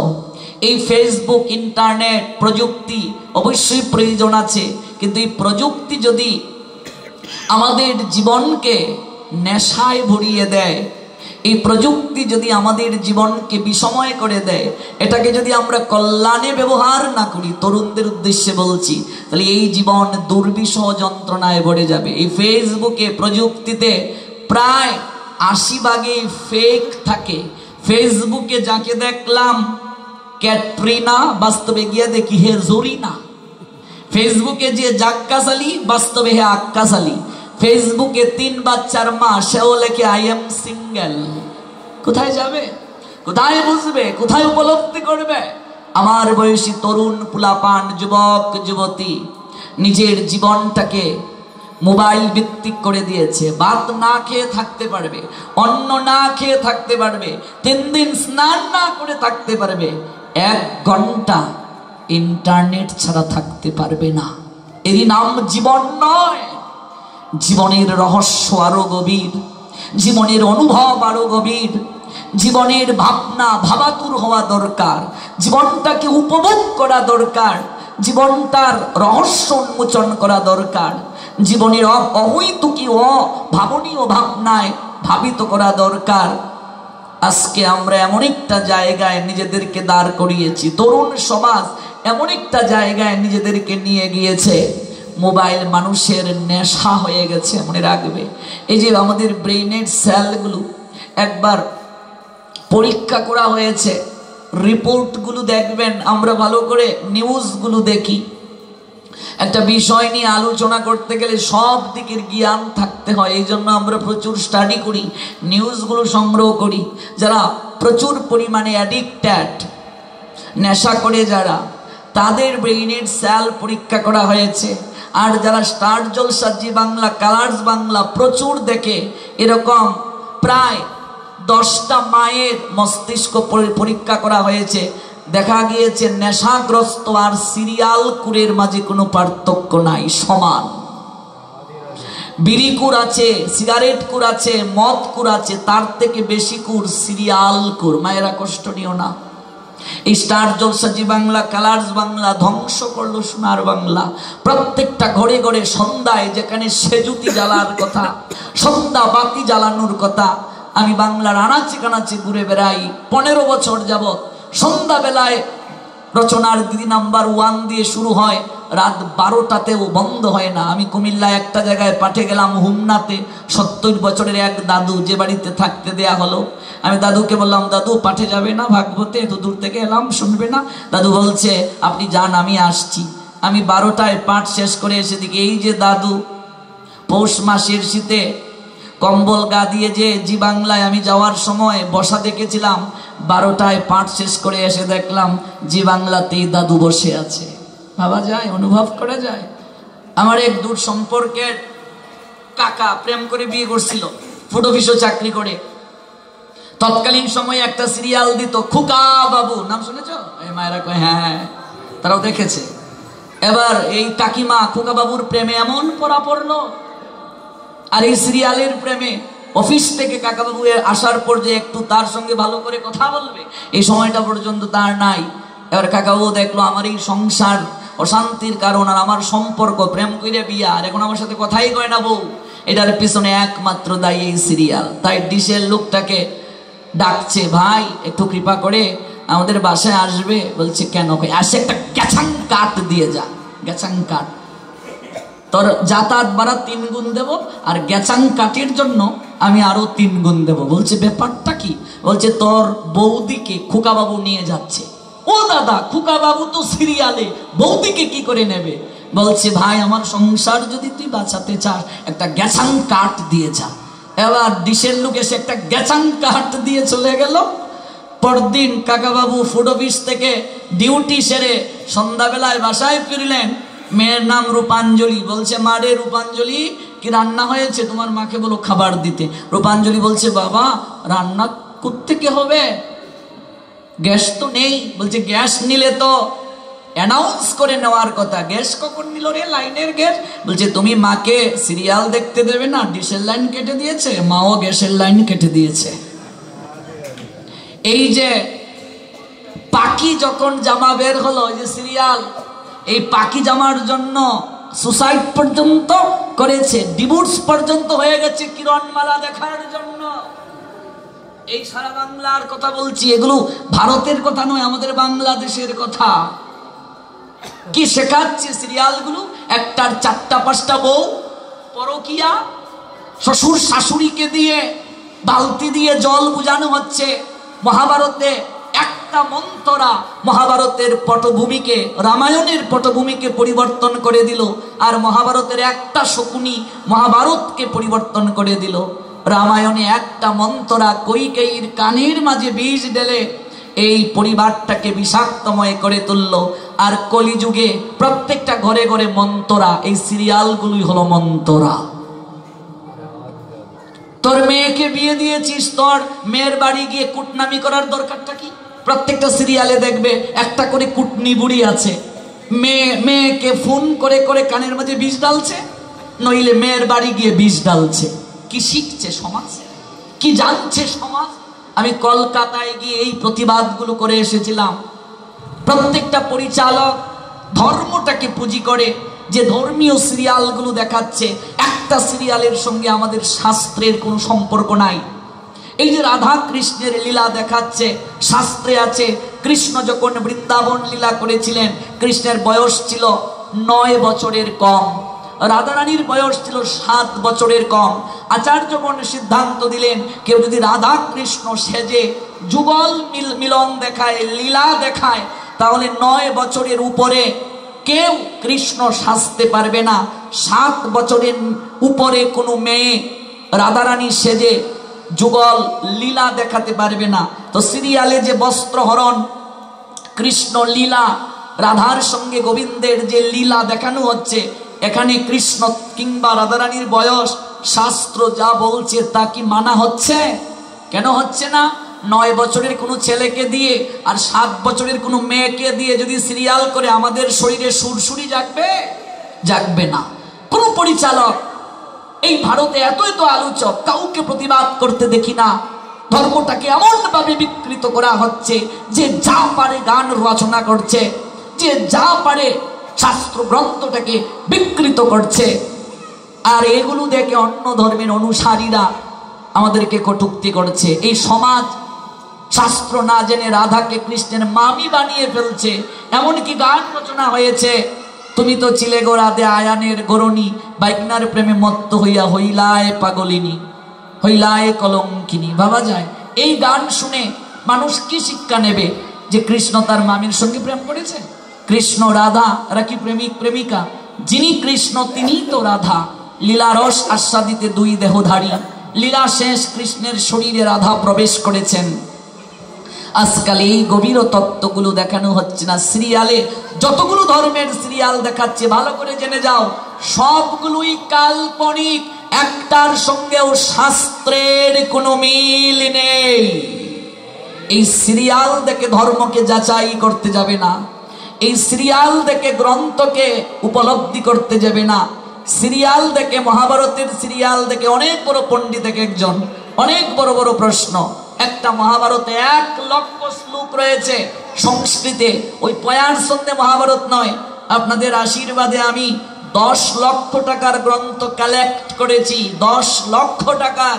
এই ফেসবুক, ইন্টারনেট, প্রযুক্তি অবশ্যই প্রয়োজন আছে, কিন্তু এই প্রযুক্তি যদি আমাদের জীবনকে নেশায় ভরিয়ে দেয়, এই প্রযুক্তি যদি আমাদের জীবনকে বিষময় করে দেয়, এটাকে যদি আমরা কল্যাণে ব্যবহার না করি, তরুণদের উদ্দেশ্যে বলছি, তাহলে এই জীবন দুর্বিষহ যন্ত্রণায় ভরে যাবে। এই ফেসবুকে, প্রযুক্তিতে প্রায় 80 ভাগে ফেক থাকে। ফেসবুকে যাকে দেখলাম ক্যাটরিনা, বাস্তবে গিয়ে দেখি হে জরিনা। ফেসবুকে যে জাক্কাসালি, বাস্তবে হে আক্কাসালি। ফেসবুকে 3 বাচ্চার মা, সেও লেখে আই এম সিঙ্গেল। কোথায় যাবে, কোথায় বুঝবে, কোথায় উপলব্ধি করবে? আমার বয়সী তরুণ পুলাপান, যুবক যুবতী নিজের জীবনটাকে মোবাইল ভিত্তিক করে দিয়েছে। ভাত না খেয়ে থাকতে পারবে, অন্ন না খেয়ে থাকতে পারবে, 3 দিন স্নান না করে থাকতে পারবে, 1 ঘন্টা ইন্টারনেট ছাড়া থাকতে পারবে না। এরই নাম জীবন নয়। জীবনের রহস্য আরো গভীর, জীবনের অনুভব আরো গভীর, জীবনের ভাবনা ভাবাতুর হওয়া দরকার, জীবনটাকে উপভোগ করা দরকার, জীবনটার রহস্য উন্মোচন করা দরকার, জীবনের অহৈতুকী অভাবনীয় ভাবনায় ভাবিত করা দরকার। আজকে আমরা এমন একটা জায়গায় নিজেদেরকে দাঁড় করিয়েছি, তরুণ সমাজ এমন একটা জায়গায় নিজেদেরকে নিয়ে গিয়েছে, মোবাইল মানুষের নেশা হয়ে গেছে। মনে রাখবে, এই যে আমাদের ব্রেইনের সেলগুলো একবার পরীক্ষা করা হয়েছে, রিপোর্টগুলো দেখবেন। আমরা ভালো করে নিউজগুলো দেখি, একটা বিষয় নিয়ে আলোচনা করতে গেলে সব দিকের জ্ঞান থাকতে হয়। এই জন্য আমরা প্রচুর স্টাডি করি, নিউজগুলো সংগ্রহ করি। যারা প্রচুর পরিমাণে অ্যাডিক্টেড, নেশা করে যারা, তাদের ব্রেইনের সেল পরীক্ষা করা হয়েছে। আর যারা স্টার জলসা, জি বাংলা, কালার্স বাংলা প্রচুর দেখে, এরকম প্রায় 10টা মায়ের মস্তিষ্ক পরীক্ষা করা হয়েছে। দেখা গিয়েছে নেশাগ্রস্ত আর সিরিয়াল কুরের মাঝে কোনো পার্থক্য নাই, সমান। বিড়ি কুর আছে, সিগারেট কুর আছে, মদ কুর আছে, তার থেকে বেশি কুর সিরিয়াল কুর। মায়েরা কষ্ট নিও না। এই স্টার জলসা, জি বাংলা, কালার্স বাংলা ধ্বংস করলো সোনার বাংলা। প্রত্যেকটা ঘরে ঘরে সন্ধ্যায় যেখানে সেজুতি জ্বালার কথা, সন্ধ্যা বাতি জ্বালানোর কথা, আমি বাংলার আনাচে কানাচে ঘুরে বেড়াই 15 বছর যাবৎ। সন্ধ্যাবেলায় রচনার দিদি নাম্বার 1 দিয়ে শুরু হয়, রাত 12টাতেও বন্ধ হয় না। আমি কুমিল্লায় একটা জায়গায় পাঠে গেলাম, হুমনাতে। 70 বছরের এক দাদু, যে বাড়িতে থাকতে দেয়া হলো। আমি দাদুকে বললাম, দাদু পাঠে যাবে না ভাগবতে? এত দূর থেকে এলাম, শুনবে না? দাদু বলছে, আপনি যান, আমি আসছি। আমি 12টায় পাঠ শেষ করে এসে দিকে এই যে দাদু পৌষ মাসের শীতে কম্বল গা দিয়ে যে জি বাংলায় আমি যাওয়ার সময় বসা দেখেছিলাম, 12টায় পাঠ শেষ করে এসে দেখলাম জি বাংলাতেই দাদু বসে আছে। ভাবা যায়, অনুভব করা যায়। আমার এক দূর সম্পর্কের কাকা প্রেম করে বিয়ে করছিল, ফুড অফিসে চাকরি করে। তৎকালীন সময়ে একটা সিরিয়াল দিত, খুকা বাবু, নাম শুনেছ? মায়েরা কয় হ্যাঁ, তারাও দেখেছে। এবার এই কাকিমা খুকা বাবুর প্রেমে এমন পড়া পড়লো, আর এই সিরিয়ালের প্রেমে অফিস থেকে কাকাবাবু আসার পর যে একটু তার সঙ্গে ভালো করে কথা বলবে, এই সময়টা পর্যন্ত তার নাই। এবার কাকাবাবু দেখলো আমার এই সংসার অশান্তির কারণ, আর আমার সম্পর্ক, প্রেম করে বিয়া, আর এখন আমার সাথে কথাই কয় না বউ, এটার পিছনে একমাত্র দায়ী এই সিরিয়াল। তাই ডিশের লোকটাকে ডাকছে, ভাই একটু কৃপা করে আমাদের বাসায় আসবে। বলছে কেন? আসে একটা গ্যাছাং কাঠ দিয়ে যা। গ্যাছাং কাঠ, তোর যাতায়াত ভাড়া 3 গুণ দেব, আর গ্যাচাং কাঠের জন্য আমি আরো 3 গুণ দেব। বলছে ব্যাপারটা কি? বলছে তোর বৌদিকে খোকাবাবু নিয়ে যাচ্ছে। ও দাদা, খোকাবাবু তো সিরিয়ালে, বৌদিকে কি করে নেবে? বলছে ভাই আমার সংসার যদি তুই বাঁচাতে চাস, একটা গ্যাচাং কাঠ দিয়ে যা। এবার ডিশের লোক এসে একটা গ্যাচাং কাঠ দিয়ে চলে গেল। পরদিন কাকাবাবু ফুড অফিস থেকে ডিউটি সেরে সন্ধ্যাবেলায় বাসায় ফিরলেন। মেয়ের নাম রূপাঞ্জলি। বলছে মা রে রূপাঞ্জলি, কি রান্না হয়েছে? তোমার মাকে বলো খাবার দিতে। রূপাঞ্জলি বলছে বাবা রান্না করতে কে হবে, গ্যাস তো নেই। বলছে গ্যাস নিলে তো অ্যানাউন্স করে নেওয়ার কথা, গ্যাস কখন নিল রে, লাইনের গ্যাস। বলছে তুমি মাকে সিরিয়াল দেখতে দেবে না, ডিশের লাইন কেটে দিয়েছে, মাও গ্যাসের লাইন কেটে দিয়েছে। এই যে পাখি যখন জামা বের হলো, এই যে সিরিয়াল, এই পাখি জামার জন্য সুসাইড পর্যন্ত করেছে, ডিভোর্স পর্যন্ত হয়ে গেছে কিরণমালা দেখার জন্য। এই সারা বাংলার কথা বলছি, এগুলো ভারতের কথা নয়, আমাদের বাংলাদেশের কথা। কি শেখাচ্ছে সিরিয়ালগুলো? একটার 4টা 5টা বউ, পরকিয়া, শ্বশুর শাশুড়িকে দিয়ে বালতি দিয়ে জল বুঝানো হচ্ছে। মহাভারতে একটা মন্ত্রা মহাভারতের পটভূমিকে, রামায়ণের পটভূমিকে পরিবর্তন করে দিল, আর মহাভারতের একটা শকুনি মহাভারতকে পরিবর্তন করে দিল। রামায়ণে একটা মন্ত্রা কৈকেয়ীর কানের মাঝে বিষ ঢেলে এই পরিবারটাকে বিষাক্তময় করে তুলল। আর কলিযুগে প্রত্যেকটা ঘরে ঘরে মন্ত্রা, এই সিরিয়ালগুলোই হলো মন্ত্রা। তোর মেয়েকে বিয়ে দিয়েছিস, তোর মেয়ের বাড়ি গিয়ে কুটনামি করার দরকারটা কি? প্রত্যেকটা সিরিয়ালে দেখবে একটা করে কুটনি বুড়ি আছে, মেয়েকে ফোন করে করে কানের মাঝে বিষ ঢালছে, নইলে মেয়ের বাড়ি গিয়ে বিষ ঢালছে। কি শিখছে সমাজ, কি জানছে সমাজ? আমি কলকাতায় গিয়ে এই প্রতিবাদগুলো করে এসেছিলাম। প্রত্যেকটা পরিচালক ধর্মটাকে পুঁজি করে যে ধর্মীয় সিরিয়ালগুলো দেখাচ্ছে, একটা সিরিয়ালের সঙ্গে আমাদের শাস্ত্রের কোনো সম্পর্ক নাই। এই যে রাধা কৃষ্ণের লীলা দেখাচ্ছে, শাস্ত্রে আছে কৃষ্ণ যখন বৃন্দাবন লীলা করেছিলেন, কৃষ্ণের বয়স ছিল 9 বছরের কম, রাধারানীর বয়স ছিল 7 বছরের কম। আচার্যগণ সিদ্ধান্ত দিলেন কেউ যদি রাধা কৃষ্ণ সেজে যুগল মিলন দেখায়, লীলা দেখায়, তাহলে 9 বছরের উপরে কেউ কৃষ্ণ সাজতে পারবে না। 7 বছরের উপরে কোনো মেয়ে রাধারানী সেজে যুগল লীলা দেখাতে পারবে না। তো সিরিয়ালে যে বস্ত্রহরণ, কৃষ্ণ লীলা, রাধার সঙ্গে গোবিন্দের যে লীলা দেখানো হচ্ছে, এখানে কৃষ্ণ কিংবা রাধারানীর বয়স শাস্ত্র যা বলছে তা কি মানা হচ্ছে? কেন হচ্ছে না? 9 বছরের কোনো ছেলেকে দিয়ে আর 7 বছরের কোনো মেয়েকে দিয়ে যদি সিরিয়াল করে আমাদের শরীরে সুরসুরি জাগবে? জাগবে না। কোনো পরিচালক এই ভারতে এত আলোচক, কাউকে প্রতিবাদ করতে দেখি না। ধর্মটাকে এমন ভাবে বিকৃত করা হচ্ছে যে যা পারে গান রচনা করছে, যে যা পারে শাস্ত্র গ্রন্থটাকে বিকৃত করছে। আর এগুলো দেখে অন্য ধর্মের অনুসারীরা আমাদেরকে কটূক্তি করছে। এই সমাজ শাস্ত্র না জেনে রাধাকে কৃষ্ণের মামি বানিয়ে ফেলছে। এমনকি গান রচনা হয়েছে, তুমি তো ছিলে গো রাধে আয়ানের গরণী, বাইকনার প্রেমে মত্ত হইয়া হইলায় পাগলিনী, হইলায় কলঙ্কিনী। ভাবা যায় এই গান শুনে মানুষ কি শিক্ষা নেবে? যে কৃষ্ণ তার মামির সঙ্গে প্রেম করেছে? কৃষ্ণ রাধা এরা কি প্রেমিক প্রেমিকা? যিনি কৃষ্ণ তিনি তো রাধা। লীলারস আস্বাদিতে 2 দেহধারী, লীলা শেষ কৃষ্ণের শরীরে রাধা প্রবেশ করেছেন। আজকাল এই গভীর তত্ত্বগুলো দেখানো হচ্ছে না। সিরিয়ালে যতগুলো ধর্মের সিরিয়াল দেখাচ্ছে, ভালো করে জেনে যাও, সবগুলোই কাল্পনিক, একটার সঙ্গেও শাস্ত্রের কোনো মিল নেই। এই সিরিয়াল দেখে ধর্মকে যাচাই করতে যাবে না, এই সিরিয়াল দেখে গ্রন্থকে উপলব্ধি করতে যাবে না। সিরিয়াল দেখে, মহাভারতের সিরিয়াল দেখে অনেক বড় পণ্ডিত একজন, অনেক বড় বড় প্রশ্ন। একটা মহাভারতে 1 লক্ষ শ্লোক রয়েছে সংস্কৃতে, ওই পয়ার সন্ধ্যে মহাভারত নয়। আপনাদের আশীর্বাদে আমি 10 লক্ষ টাকার গ্রন্থ কালেক্ট করেছি, 10 লক্ষ টাকার।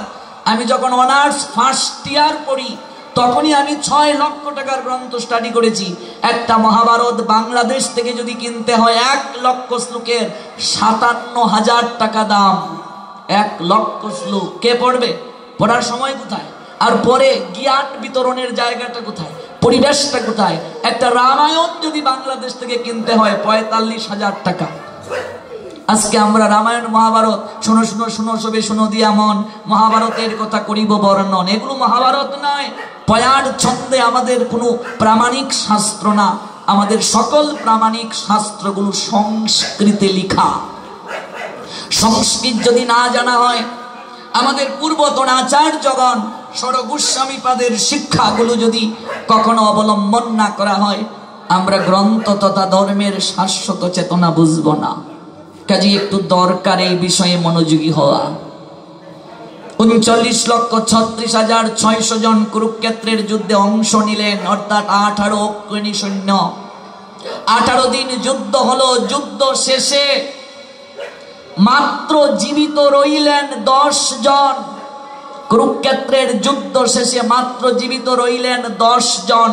আমি যখন অনার্স ফার্স্ট ইয়ার পড়ি তখনই আমি 6 লক্ষ টাকার গ্রন্থ স্টাডি করেছি। একটা মহাভারত বাংলাদেশ থেকে যদি কিনতে হয় 1 লক্ষ শ্লোকের 57,000 টাকা দাম। 1 লক্ষ শ্লোক কে পড়বে? পড়ার সময় কোথায়? আর পরে জ্ঞান বিতরণের জায়গাটা কোথায়? পরিবেশটা কোথায়? একটা রামায়ণ যদি বাংলাদেশ থেকে কিনতে হয় 45,000 টাকা। আজকে আমরা রামায়ণ মহাভারত শোনো শোনো শোনো সবে শোনো দিয়া মন, মহাভারতের কথা করিব বর্ণন, এগুলো মহাভারত নয়। পয়ার ছন্দে আমাদের কোনো প্রামাণিক শাস্ত্র না। আমাদের সকল প্রামাণিক শাস্ত্রগুলো সংস্কৃতে লেখা। সংস্কৃত যদি না জানা হয়, আমাদের পূর্বতন আচার্যগণ ষড় গোস্বামীপাদের শিক্ষাগুলো যদি কখনো অবলম্বন না করা হয়, আমরা গ্রন্থ তথা ধর্মের শাশ্বত চেতনা বুঝব না। কাজে একটু দরকার এই বিষয়ে মনোযোগী হওয়া। 39,36,600 জন কুরুক্ষেত্রের যুদ্ধে অংশ নিলেন, অর্থাৎ 18 অক্ষৌহিণী সৈন্য। 18 দিন যুদ্ধ হলো। যুদ্ধ শেষে মাত্র জীবিত রইলেন 10 জন। কুরুক্ষেত্রের যুদ্ধ শেষে মাত্র জীবিত রইলেন 10 জন।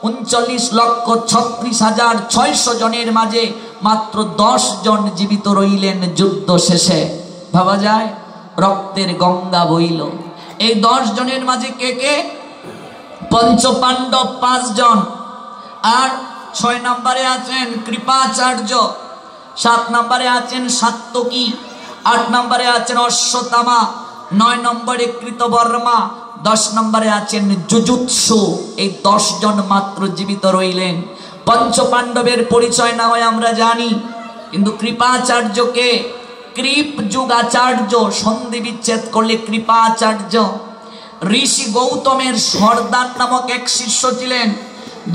39,36,600 জনের মাঝে মাত্র 10 জন জীবিত রইলেন যুদ্ধ শেষে। ভাবা যায়, রক্তের গঙ্গা বইল। এই 10 জনের মাঝে কে কে? পঞ্চপাণ্ডব 5 জন, আর 6 নম্বরে আছেন কৃপাচার্য, 7 নম্বরে আছেন সাত্যকী, 8 নম্বরে আছেন অশ্বত্থামা, 9 নম্বরে কৃতবর্মা, 10 নম্বরে আছেন যুযুৎসু। এই 10 জন মাত্র জীবিত রইলেন। পঞ্চপাণ্ডবের পরিচয় না হয় আমরা জানি, কিন্তু কৃপাচার্যকে কৃপ যুগাচার্য, সন্ধি বিচ্ছেদ করলে কৃপাচার্য। ঋষি গৌতমের সরদার নামক এক শিষ্য ছিলেন,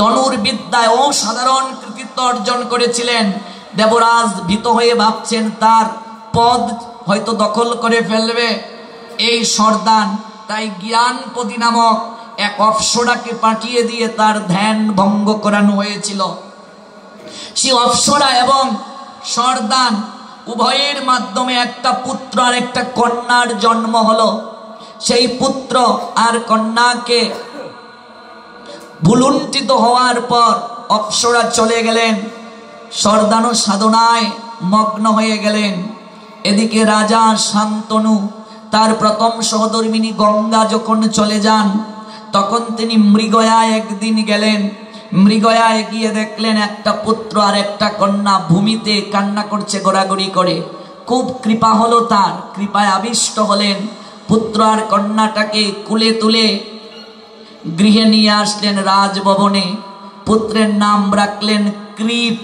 ধনুর্বিদ্যায় অসাধারণ কৃতিত্ব অর্জন করেছিলেন। দেবরাজ ভীত হয়ে ভাবছেন তার পদ হয়তো দখল করে ফেলবে এই সরদান, তাই জ্ঞানপতি নামক এক অপ্সরাকে পাঠিয়ে দিয়ে তার ধ্যান ভঙ্গ করানো হয়েছিল। সেই অপ্সরা এবং সরদান উভয়ের মাধ্যমে একটা পুত্র আর একটা কন্যার জন্ম হলো। সেই পুত্র আর কন্যাকে ভুলুণ্ঠিত হওয়ার পর অপ্সরা চলে গেলেন, সরদানও সাধনায় মগ্ন হয়ে গেলেন। এদিকে রাজা শান্তনু তার প্রথম সহধর্মিনী গঙ্গা যখন চলে যান, তখন তিনি মৃগয়ায় একদিন গেলেন। মৃগয়ায় গিয়ে দেখলেন একটা পুত্র আর একটা কন্যা ভূমিতে কান্না করছে গড়াগড়ি করে। খুব কৃপা হলো তার, কৃপায় আবিষ্ট হলেন। পুত্র আর কন্যাটাকে কুলে তুলে গৃহে নিয়ে আসলেন রাজভবনে। পুত্রের নাম রাখলেন কৃপ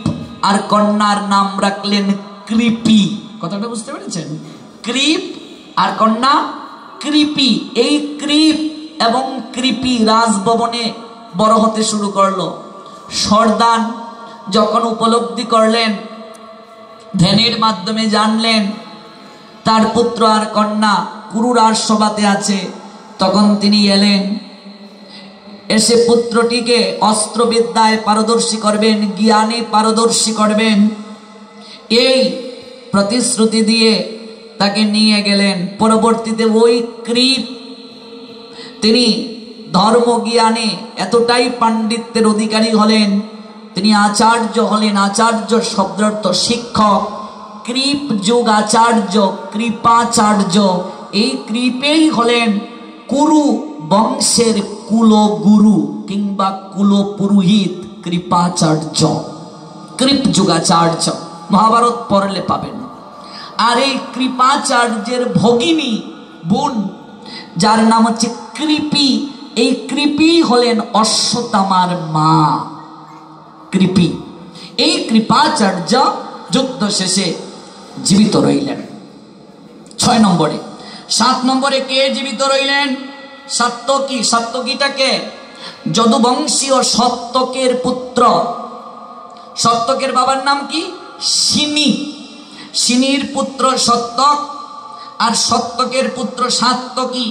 আর কন্যার নাম রাখলেন কৃপি। কথাটা বুঝতে পেরেছেন? কৃপ আর কন্যা কৃপি। এই কৃপ এবং কৃপি রাজভবনে বড় হতে শুরু করলো। সরদান যখন উপলব্ধি করলেন, ধ্যানের মাধ্যমে জানলেন তার পুত্র আর কন্যা কুরুরার সভাতে আছে, তখন তিনি এলেন। এসে পুত্রটিকে অস্ত্রবিদ্যায় পারদর্শী করবেন, জ্ঞানে পারদর্শী করবেন, এই প্রতিশ্রুতি দিয়ে তাকে নিয়ে গেলেন। পরবর্তীতে ওই কৃপ তিনি ধর্মজ্ঞানে এতটাই পাণ্ডিত্যের অধিকারী হলেন, তিনি আচার্য হলেন। আচার্য শব্দার্থ শিক্ষক। কৃপ যুগ আচার্য, কৃপাচার্য। এই কৃপেই হলেন কুরু বংশের কুলগুরু কিংবা কুলপুরোহিত কৃপাচার্য, কৃপ যুগাচার্য। মহাভারত পড়লে পাবেন। আর এই কৃপাচার্যের ভগিনী বোন, যার নাম হচ্ছে কৃপি, এই কৃপি হলেন অশ্বত্থামার মা। কৃপি, এই কৃপাচার্য যুদ্ধ শেষে জীবিত রইলেন 6 নম্বরে। 7 নম্বরে কে জীবিত রইলেন? সাত্যকী। সাত্যকীটাকে যদুবংশীয় সত্যকের পুত্র। সত্যকের বাবার নাম কি? সিনি। সিনির পুত্র সত্যক আর সত্যকের পুত্র সাত্যকী।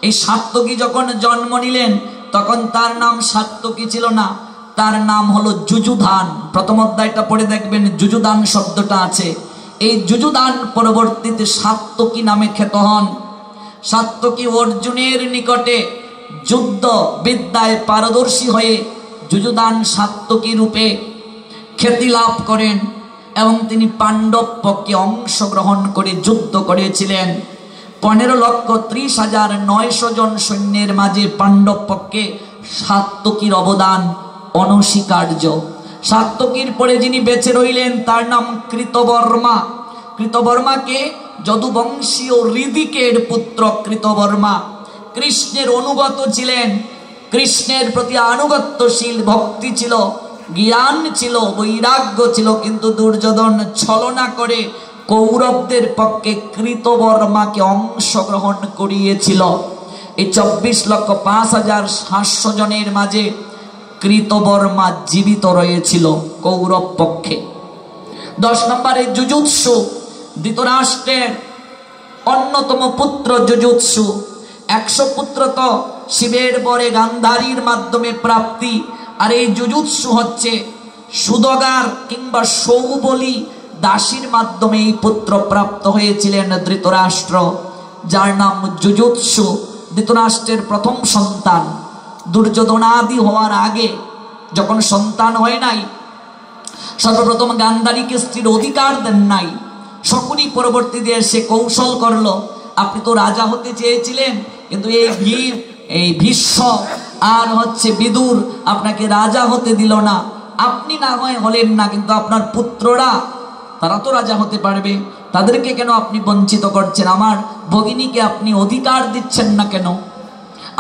এই সাত্যকী যখন জন্ম নিলেন, তখন তার নাম সাত্যকী ছিল না, তার নাম হলো যুযুধান। প্রথম অধ্যায়টা পড়ে দেখবেন, যুযুধান শব্দটা আছে। এই যুযুধান পরবর্তীতে সাত্যকী নামে খ্যাত হন। সাত্যকী অর্জুনের নিকটে যুদ্ধ বিদ্যায় পারদর্শী হয়ে যুযুধান সাত্যকী রূপে খ্যাতি লাভ করেন এবং তিনি পাণ্ডব পক্ষে অংশগ্রহণ করে যুদ্ধ করেছিলেন। 15,30,900 জন সৈন্যের মাঝে পাণ্ডব পক্ষে সাত্যকীর অবদান অনস্বীকার্য। সাত্যকীর পরে যিনি বেঁচে রইলেন তার নাম কৃতবর্মা। কৃতবর্মাকে যদুবংশীয় ঋদিকের পুত্র কৃতবর্মা। কৃষ্ণের অনুগত ছিলেন, কৃষ্ণের প্রতি আনুগত্যশীল ভক্তি ছিল, জ্ঞান ছিল, বৈরাগ্য ছিল, কিন্তু দুর্যোধন ছলনা করে কৌরবদের পক্ষে কৃতবর্মাকে অংশগ্রহণ করিয়েছিল। এই 24,05,700 জনের মাঝে কৃতবর্মা জীবিত রয়েছিল কৌরব পক্ষে। 10 নম্বরে যুযুৎসু, ধৃতরাষ্ট্রের অন্যতম পুত্র যুযুৎসু। 100 পুত্র তো শিবের বরে গান্ধারীর মাধ্যমে প্রাপ্তি, আর এই যুযুৎসু হচ্ছে সুদগার কিংবা সৌবলি দাসীর মাধ্যমে এই পুত্র প্রাপ্ত হয়েছিলেন ধৃতরাষ্ট্র, যার নাম যুযুৎসু। ধৃতরাষ্ট্রের প্রথম সন্তান। দুর্যোধনাদি হওয়ার আগে যখন সন্তান হয় নাই, সর্বপ্রথম গান্ধারীকে স্ত্রীর অধিকার দেন নাই। শকুনি পরবর্তীতে সে কৌশল করলো, আপনি তো রাজা হতে চেয়েছিলেন, কিন্তু এই ভীষ্ম আর হচ্ছে বিদুর আপনাকে রাজা হতে দিল না। আপনি না হয় হলেন না, কিন্তু আপনার পুত্ররা তারা তো রাজা হতে পারবে, তাদেরকে কেন আপনি বঞ্চিত করছেন? আমার ভগিনীকে আপনি অধিকার দিচ্ছেন না কেন?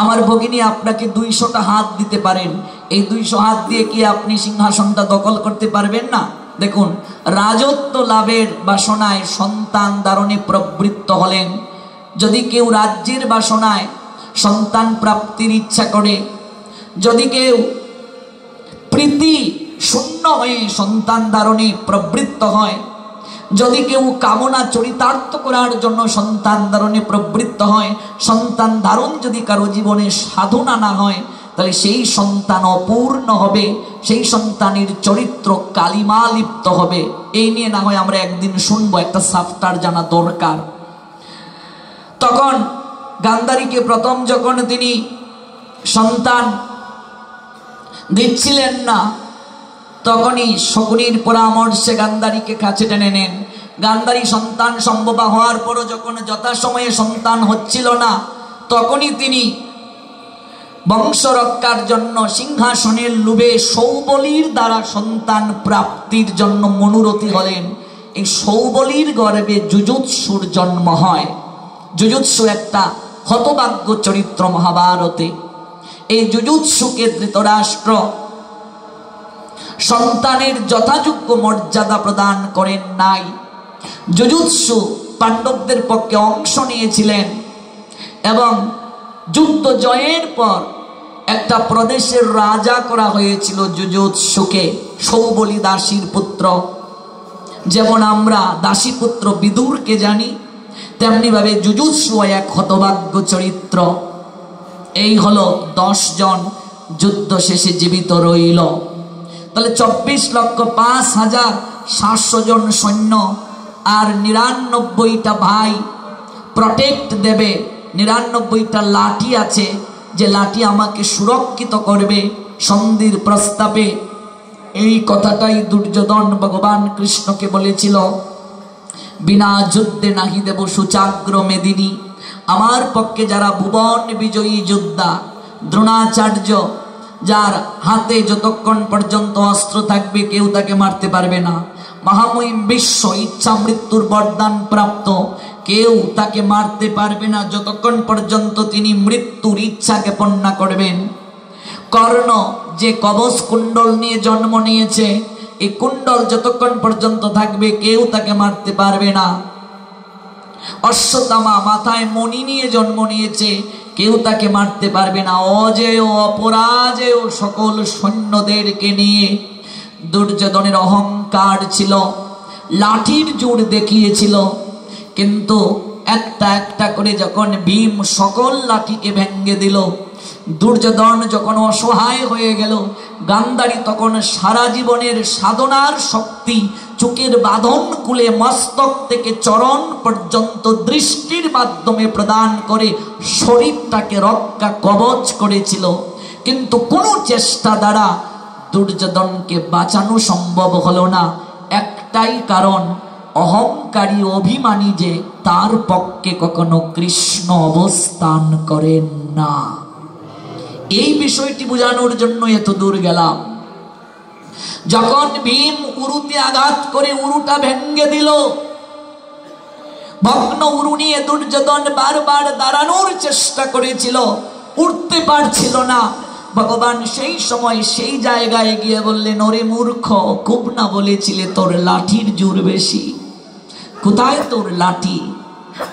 আমার ভগিনী আপনাকে 200টা হাত দিতে পারেন, এই 200 হাত দিয়ে কি আপনি সিংহাসনটা দখল করতে পারবেন না? দেখুন, রাজত্ব লাভের বাসনায় সন্তান ধারণে প্রবৃত্ত হলেন। যদি কেউ রাজ্যের বাসনায় সন্তান প্রাপ্তির ইচ্ছা করে, যদি কেউ প্রীতি শূন্য হয়ে সন্তান ধারণে প্রবৃত্ত হয়, যদি কেউ কামনা চরিতার্থ করার জন্য সন্তান ধারণে প্রবৃত্ত হয়, সন্তান ধারণ যদি কারো জীবনে সাধনা না হয়, তাহলে সেই সন্তান অপূর্ণ হবে, সেই সন্তানের চরিত্র কালিমা লিপ্ত হবে। এই নিয়ে না হয় আমরা একদিন শুনবো, একটা সাফটার জানা দরকার। তখন গান্ধারীকে প্রথম যখন তিনি সন্তান দিচ্ছিলেন না, তখনই শকুনির পরামর্শে গান্ধারীকে কাছে টেনে নেন। গান্ধারী সন্তান সম্ভবা হওয়ার পরও যখন যথাসময়ে সন্তান হচ্ছিল না, তখনই তিনি বংশ রক্ষার জন্য সিংহাসনের লোভে সৌবলির দ্বারা সন্তান প্রাপ্তির জন্য মনোরথী হলেন। এই সৌবলির গর্ভে যুযুৎসুর জন্ম হয়। যুযুৎসু একটা হতভাগ্য চরিত্র মহাভারতে। এই যুযুৎসুকে ধৃতরাষ্ট্র সন্তানের যথাযোগ্য মর্যাদা প্রদান করেন নাই। যুযুৎসু পাণ্ডবদের পক্ষে অংশ নিয়েছিলেন এবং যুদ্ধ জয়ের পর একটা প্রদেশের রাজা করা হয়েছিল যুযুৎসুকে, সৌবলি দাসীর পুত্র। যেমন আমরা দাসী পুত্র বিদুরকে জানি, তেমনি ভাবে যুযুৎসু এক হতভাগ্য চরিত্র। এই হলো 10 জন যুদ্ধ শেষে জীবিত রইল। তাহলে 24,05,700 জন সৈন্য আর 99টা ভাই প্রটেক্ট দেবে। 99টা লাঠি আছে, যে লাঠি আমাকে সুরক্ষিত করবে সন্ধির প্রস্তাবে। এই কথাটাই দুর্যোধন ভগবান কৃষ্ণকে বলেছিল, বিনা যুদ্ধে নাহি দেব সুচাগ্র মেদিনী। আমার পক্ষে যারা ভুবন বিজয়ী যোদ্ধা, দ্রোণাচার্য, যার হাতে যতক্ষণ পর্যন্ত অস্ত্র থাকবে কেউ তাকে মারতে পারবে না। মহামহিম বিশ্ব ইচ্ছা মৃত্যুর বরদান প্রাপ্ত, কেউ তাকে মারতে পারবে না যতক্ষণ পর্যন্ত তিনি মৃত্যুর ইচ্ছা জ্ঞাপন না করবেন। কর্ণ যে কবচ কুণ্ডল নিয়ে জন্ম নিয়েছে, এই কুণ্ডল যতক্ষণ পর্যন্ত থাকবে কেউ তাকে মারতে পারবে না। অশ্বত্থামা মাথায় মণি নিয়ে জন্ম নিয়েছে, কেউ তাকে মারতে পারবে না। অজেয় অপরাজেয় সকল সৈন্যদেরকে নিয়ে দুর্যোধনের অহংকার ছিল, লাঠির জোর দেখিয়েছিল, কিন্তু একটা একটা করে যখন ভীম সকল লাঠিকে ভেঙে দিল, দুর্যোধন যখন অসহায় হয়ে গেল, গান্ধারী তখন সারা জীবনের সাধনার শক্তি চোখের বাঁধন খুলে মস্তক থেকে চরণ পর্যন্ত দৃষ্টির মাধ্যমে প্রদান করে শরীরটাকে রক্ষা কবচ করেছিল, কিন্তু কোনো চেষ্টা দ্বারা দুর্যোধনকে বাঁচানো সম্ভব হলো না। একটাই কারণ, অহংকারী অভিমানী যে তার পক্ষে কখনো কৃষ্ণ অবস্থান করেন না। এই বিষয়টি বোঝানোর জন্য এত দূর গেলাম। যখন ভীম উরুতে আঘাত করে উরুটা ভেঙে দিল, ভগ্ন উরু নিয়ে দুর্যোধন বারবার দাঁড়ানোর চেষ্টা করেছিল, উঠতে পারছিল না। ভগবান সেই সময় সেই জায়গায় গিয়ে বললেন, ওরে মূর্খ, খুব না বলেছিলে তোর লাঠির জোর বেশি? কোথায় তোর লাঠি?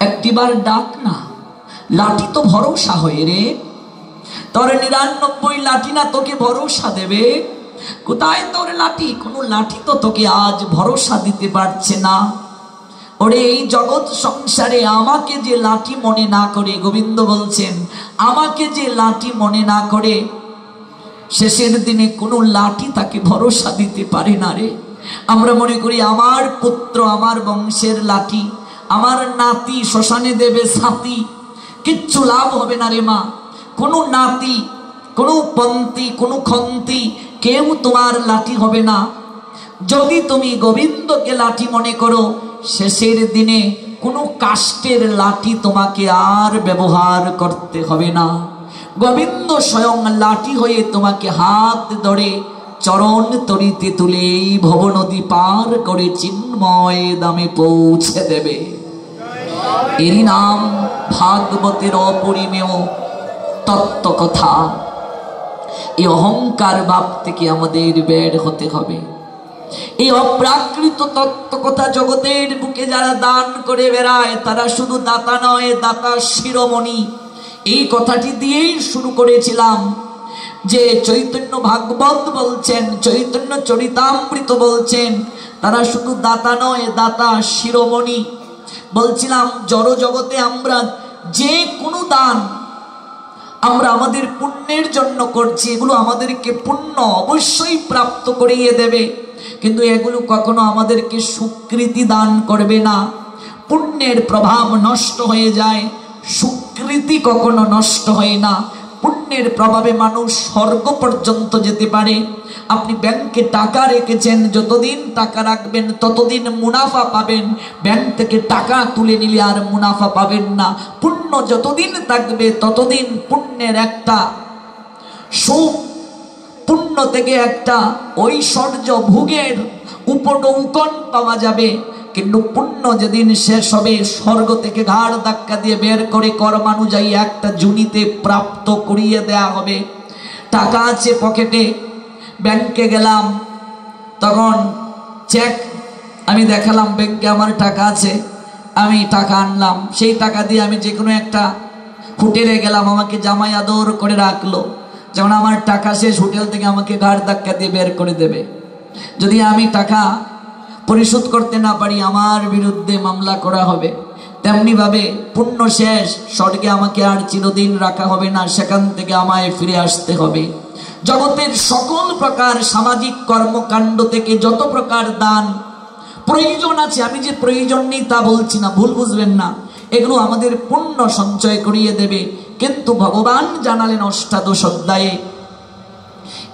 একটিবার ডাক না, লাঠি তো ভরসা হয়ে রে, তোর 99 লাঠি না তোকে ভরসা দেবে? কোথায় তোর লাঠি? কোনো লাঠি তো তোকে আজ ভরসা দিতে পারছে না। ওরে এই জগৎ সংসারে আমাকে যে লাঠি মনে না করে, গোবিন্দ বলছেন, আমাকে যে লাঠি মনে না করে, শেষের দিনে কোনো লাঠি তাকে ভরসা দিতে পারে না রে। আমরা মনে করি আমার পুত্র, আমার বংশের লাঠি, আমার নাতি শ্মশানে দেবে ছাতি, কিচ্ছু লাভ হবে না রে মা। কোনো নাতি, কোনো পন্থী, কোনো খন্তি, কেউ তোমার লাঠি হবে না। যদি তুমি গোবিন্দকে লাঠি মনে করো, শেষের দিনে কোনো কাষ্টের লাঠি তোমাকে আর ব্যবহার করতে হবে না। গোবিন্দ স্বয়ং লাঠি হয়ে তোমাকে হাত ধরে চরণ তরিতে তুলে এই ভবনদী পার করে চিন্ময় ধামে পৌঁছে দেবে। এরই নাম ভাগবতের অপরিমেয় তত্ত্ব কথা। এই অহংকার ভাব থেকে আমাদের বের হতে হবে। এই অপ্রাকৃত তত্ত্ব কথা জগতের বুকে যারা দান করে বেড়ায়, তারা শুধু দাতা নয়, দাতা শিরোমণি। এই কথাটি দিয়েই শুরু করেছিলাম যে চৈতন্য ভাগবত বলছেন, চৈতন্য চরিতামৃত বলছেন, তারা শুধু দাতা নয়, দাতা শিরোমণি। বলছিলাম জড় জগতে আমরা যে কোনো দান আমরা আমাদের পুণ্যের জন্য করছি, এগুলো আমাদেরকে পুণ্য অবশ্যই প্রাপ্ত করিয়ে দেবে, কিন্তু এগুলো কখনো আমাদেরকে সুকৃতি দান করবে না। পুণ্যের প্রভাব নষ্ট হয়ে যায়, সুকৃতি কখনো নষ্ট হয় না। পুণ্যের প্রভাবে মানুষ স্বর্গ পর্যন্ত যেতে পারে। আপনি ব্যাংকে টাকা রেখেছেন, যতদিন টাকা রাখবেন ততদিন মুনাফা পাবেন, ব্যাংক থেকে টাকা তুলে নিলে আর মুনাফা পাবেন না। পুণ্য যতদিন থাকবে ততদিন পুণ্যের একটা সুখ, পুণ্য থেকে একটা ঐশ্বর্য ভোগের উপঢৌকন পাওয়া যাবে। কিন্তু পুণ্য যেদিন শেষ হবে, স্বর্গ থেকে ঘাড় ধাক্কা দিয়ে বের করে কর্মানুযায়ী একটা জুনিতে প্রাপ্ত করিয়ে দেয়া হবে। টাকা আছে পকেটে, ব্যাংকে গেলাম, তখন চেক আমি দেখালাম ব্যাংকে আমার টাকা আছে, আমি টাকা আনলাম, সেই টাকা দিয়ে আমি যে কোনো একটা হোটেলে গেলাম, আমাকে জামাই আদর করে রাখলো। যেমন আমার টাকা শেষ, হোটেল থেকে আমাকে ঘাড় ধাক্কা দিয়ে বের করে দেবে। যদি আমি টাকা পরিশোধ করতে না পারি, আমার বিরুদ্ধে মামলা করা হবে। তেমনিভাবে পুণ্য শেষ, স্বর্গে আমাকে আর চিরদিন রাখা হবে না, সেখান থেকে আমায় ফিরে আসতে হবে। জগতের সকল প্রকার সামাজিক কর্মকাণ্ড থেকে যত প্রকার দান প্রয়োজন আছে, আমি যে প্রয়োজন নেই তা বলছি না, ভুল বুঝবেন না, এগুলো আমাদের পুণ্য সঞ্চয় করিয়ে দেবে। কিন্তু ভগবান জানালেন অষ্টাদশ অধ্যায়ে,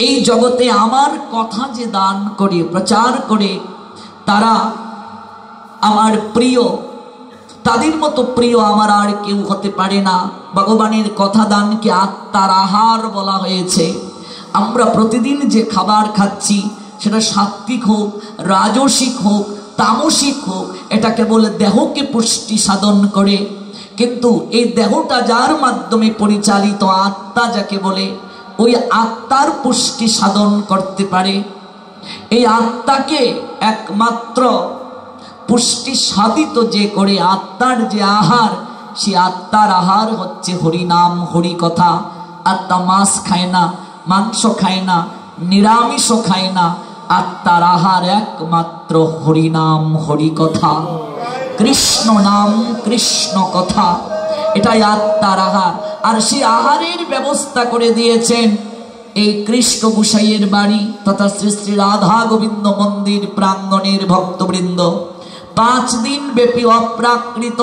এই জগতে আমার কথা যে দান করে প্রচার করে, তারা আমার প্রিয়, তাদের মতো প্রিয় আমার আর কেউ হতে পারে না। ভগবানের কথা দানকে আত্মার আহার বলা হয়েছে। আমরা প্রতিদিন যে খাবার খাচ্ছি, সেটা সাত্বিক হোক, রাজসিক হোক, তামসিক হোক, এটা কেবল দেহকে পুষ্টি সাধন করে। কিন্তু এই দেহটা যার মাধ্যমে পরিচালিত, আত্মা যাকে বলে, ওই আত্মার পুষ্টি সাধন করতে পারে। এই আত্মাকে একমাত্র পুষ্টি সাধিত যে করে, আত্মার যে আহার, সে আত্মার আহার হচ্ছে হরিনাম, হরি কথা। আত্মা মাছ খায় না, মাংস খায় না, নিরামিষও খায় না, আত্মার আহার একমাত্র হরিনাম, হরি কথা, কৃষ্ণ নাম, কৃষ্ণ কথা, এটাই আত্মার আহার। আর সেই আহারের ব্যবস্থা করে দিয়েছেন এই কৃষ্ণ গোসাইয়ের বাড়ি তথা শ্রী শ্রী রাধা গোবিন্দ মন্দির প্রাঙ্গণের ভক্তবৃন্দ। 5 দিন ব্যাপী অপ্রাকৃত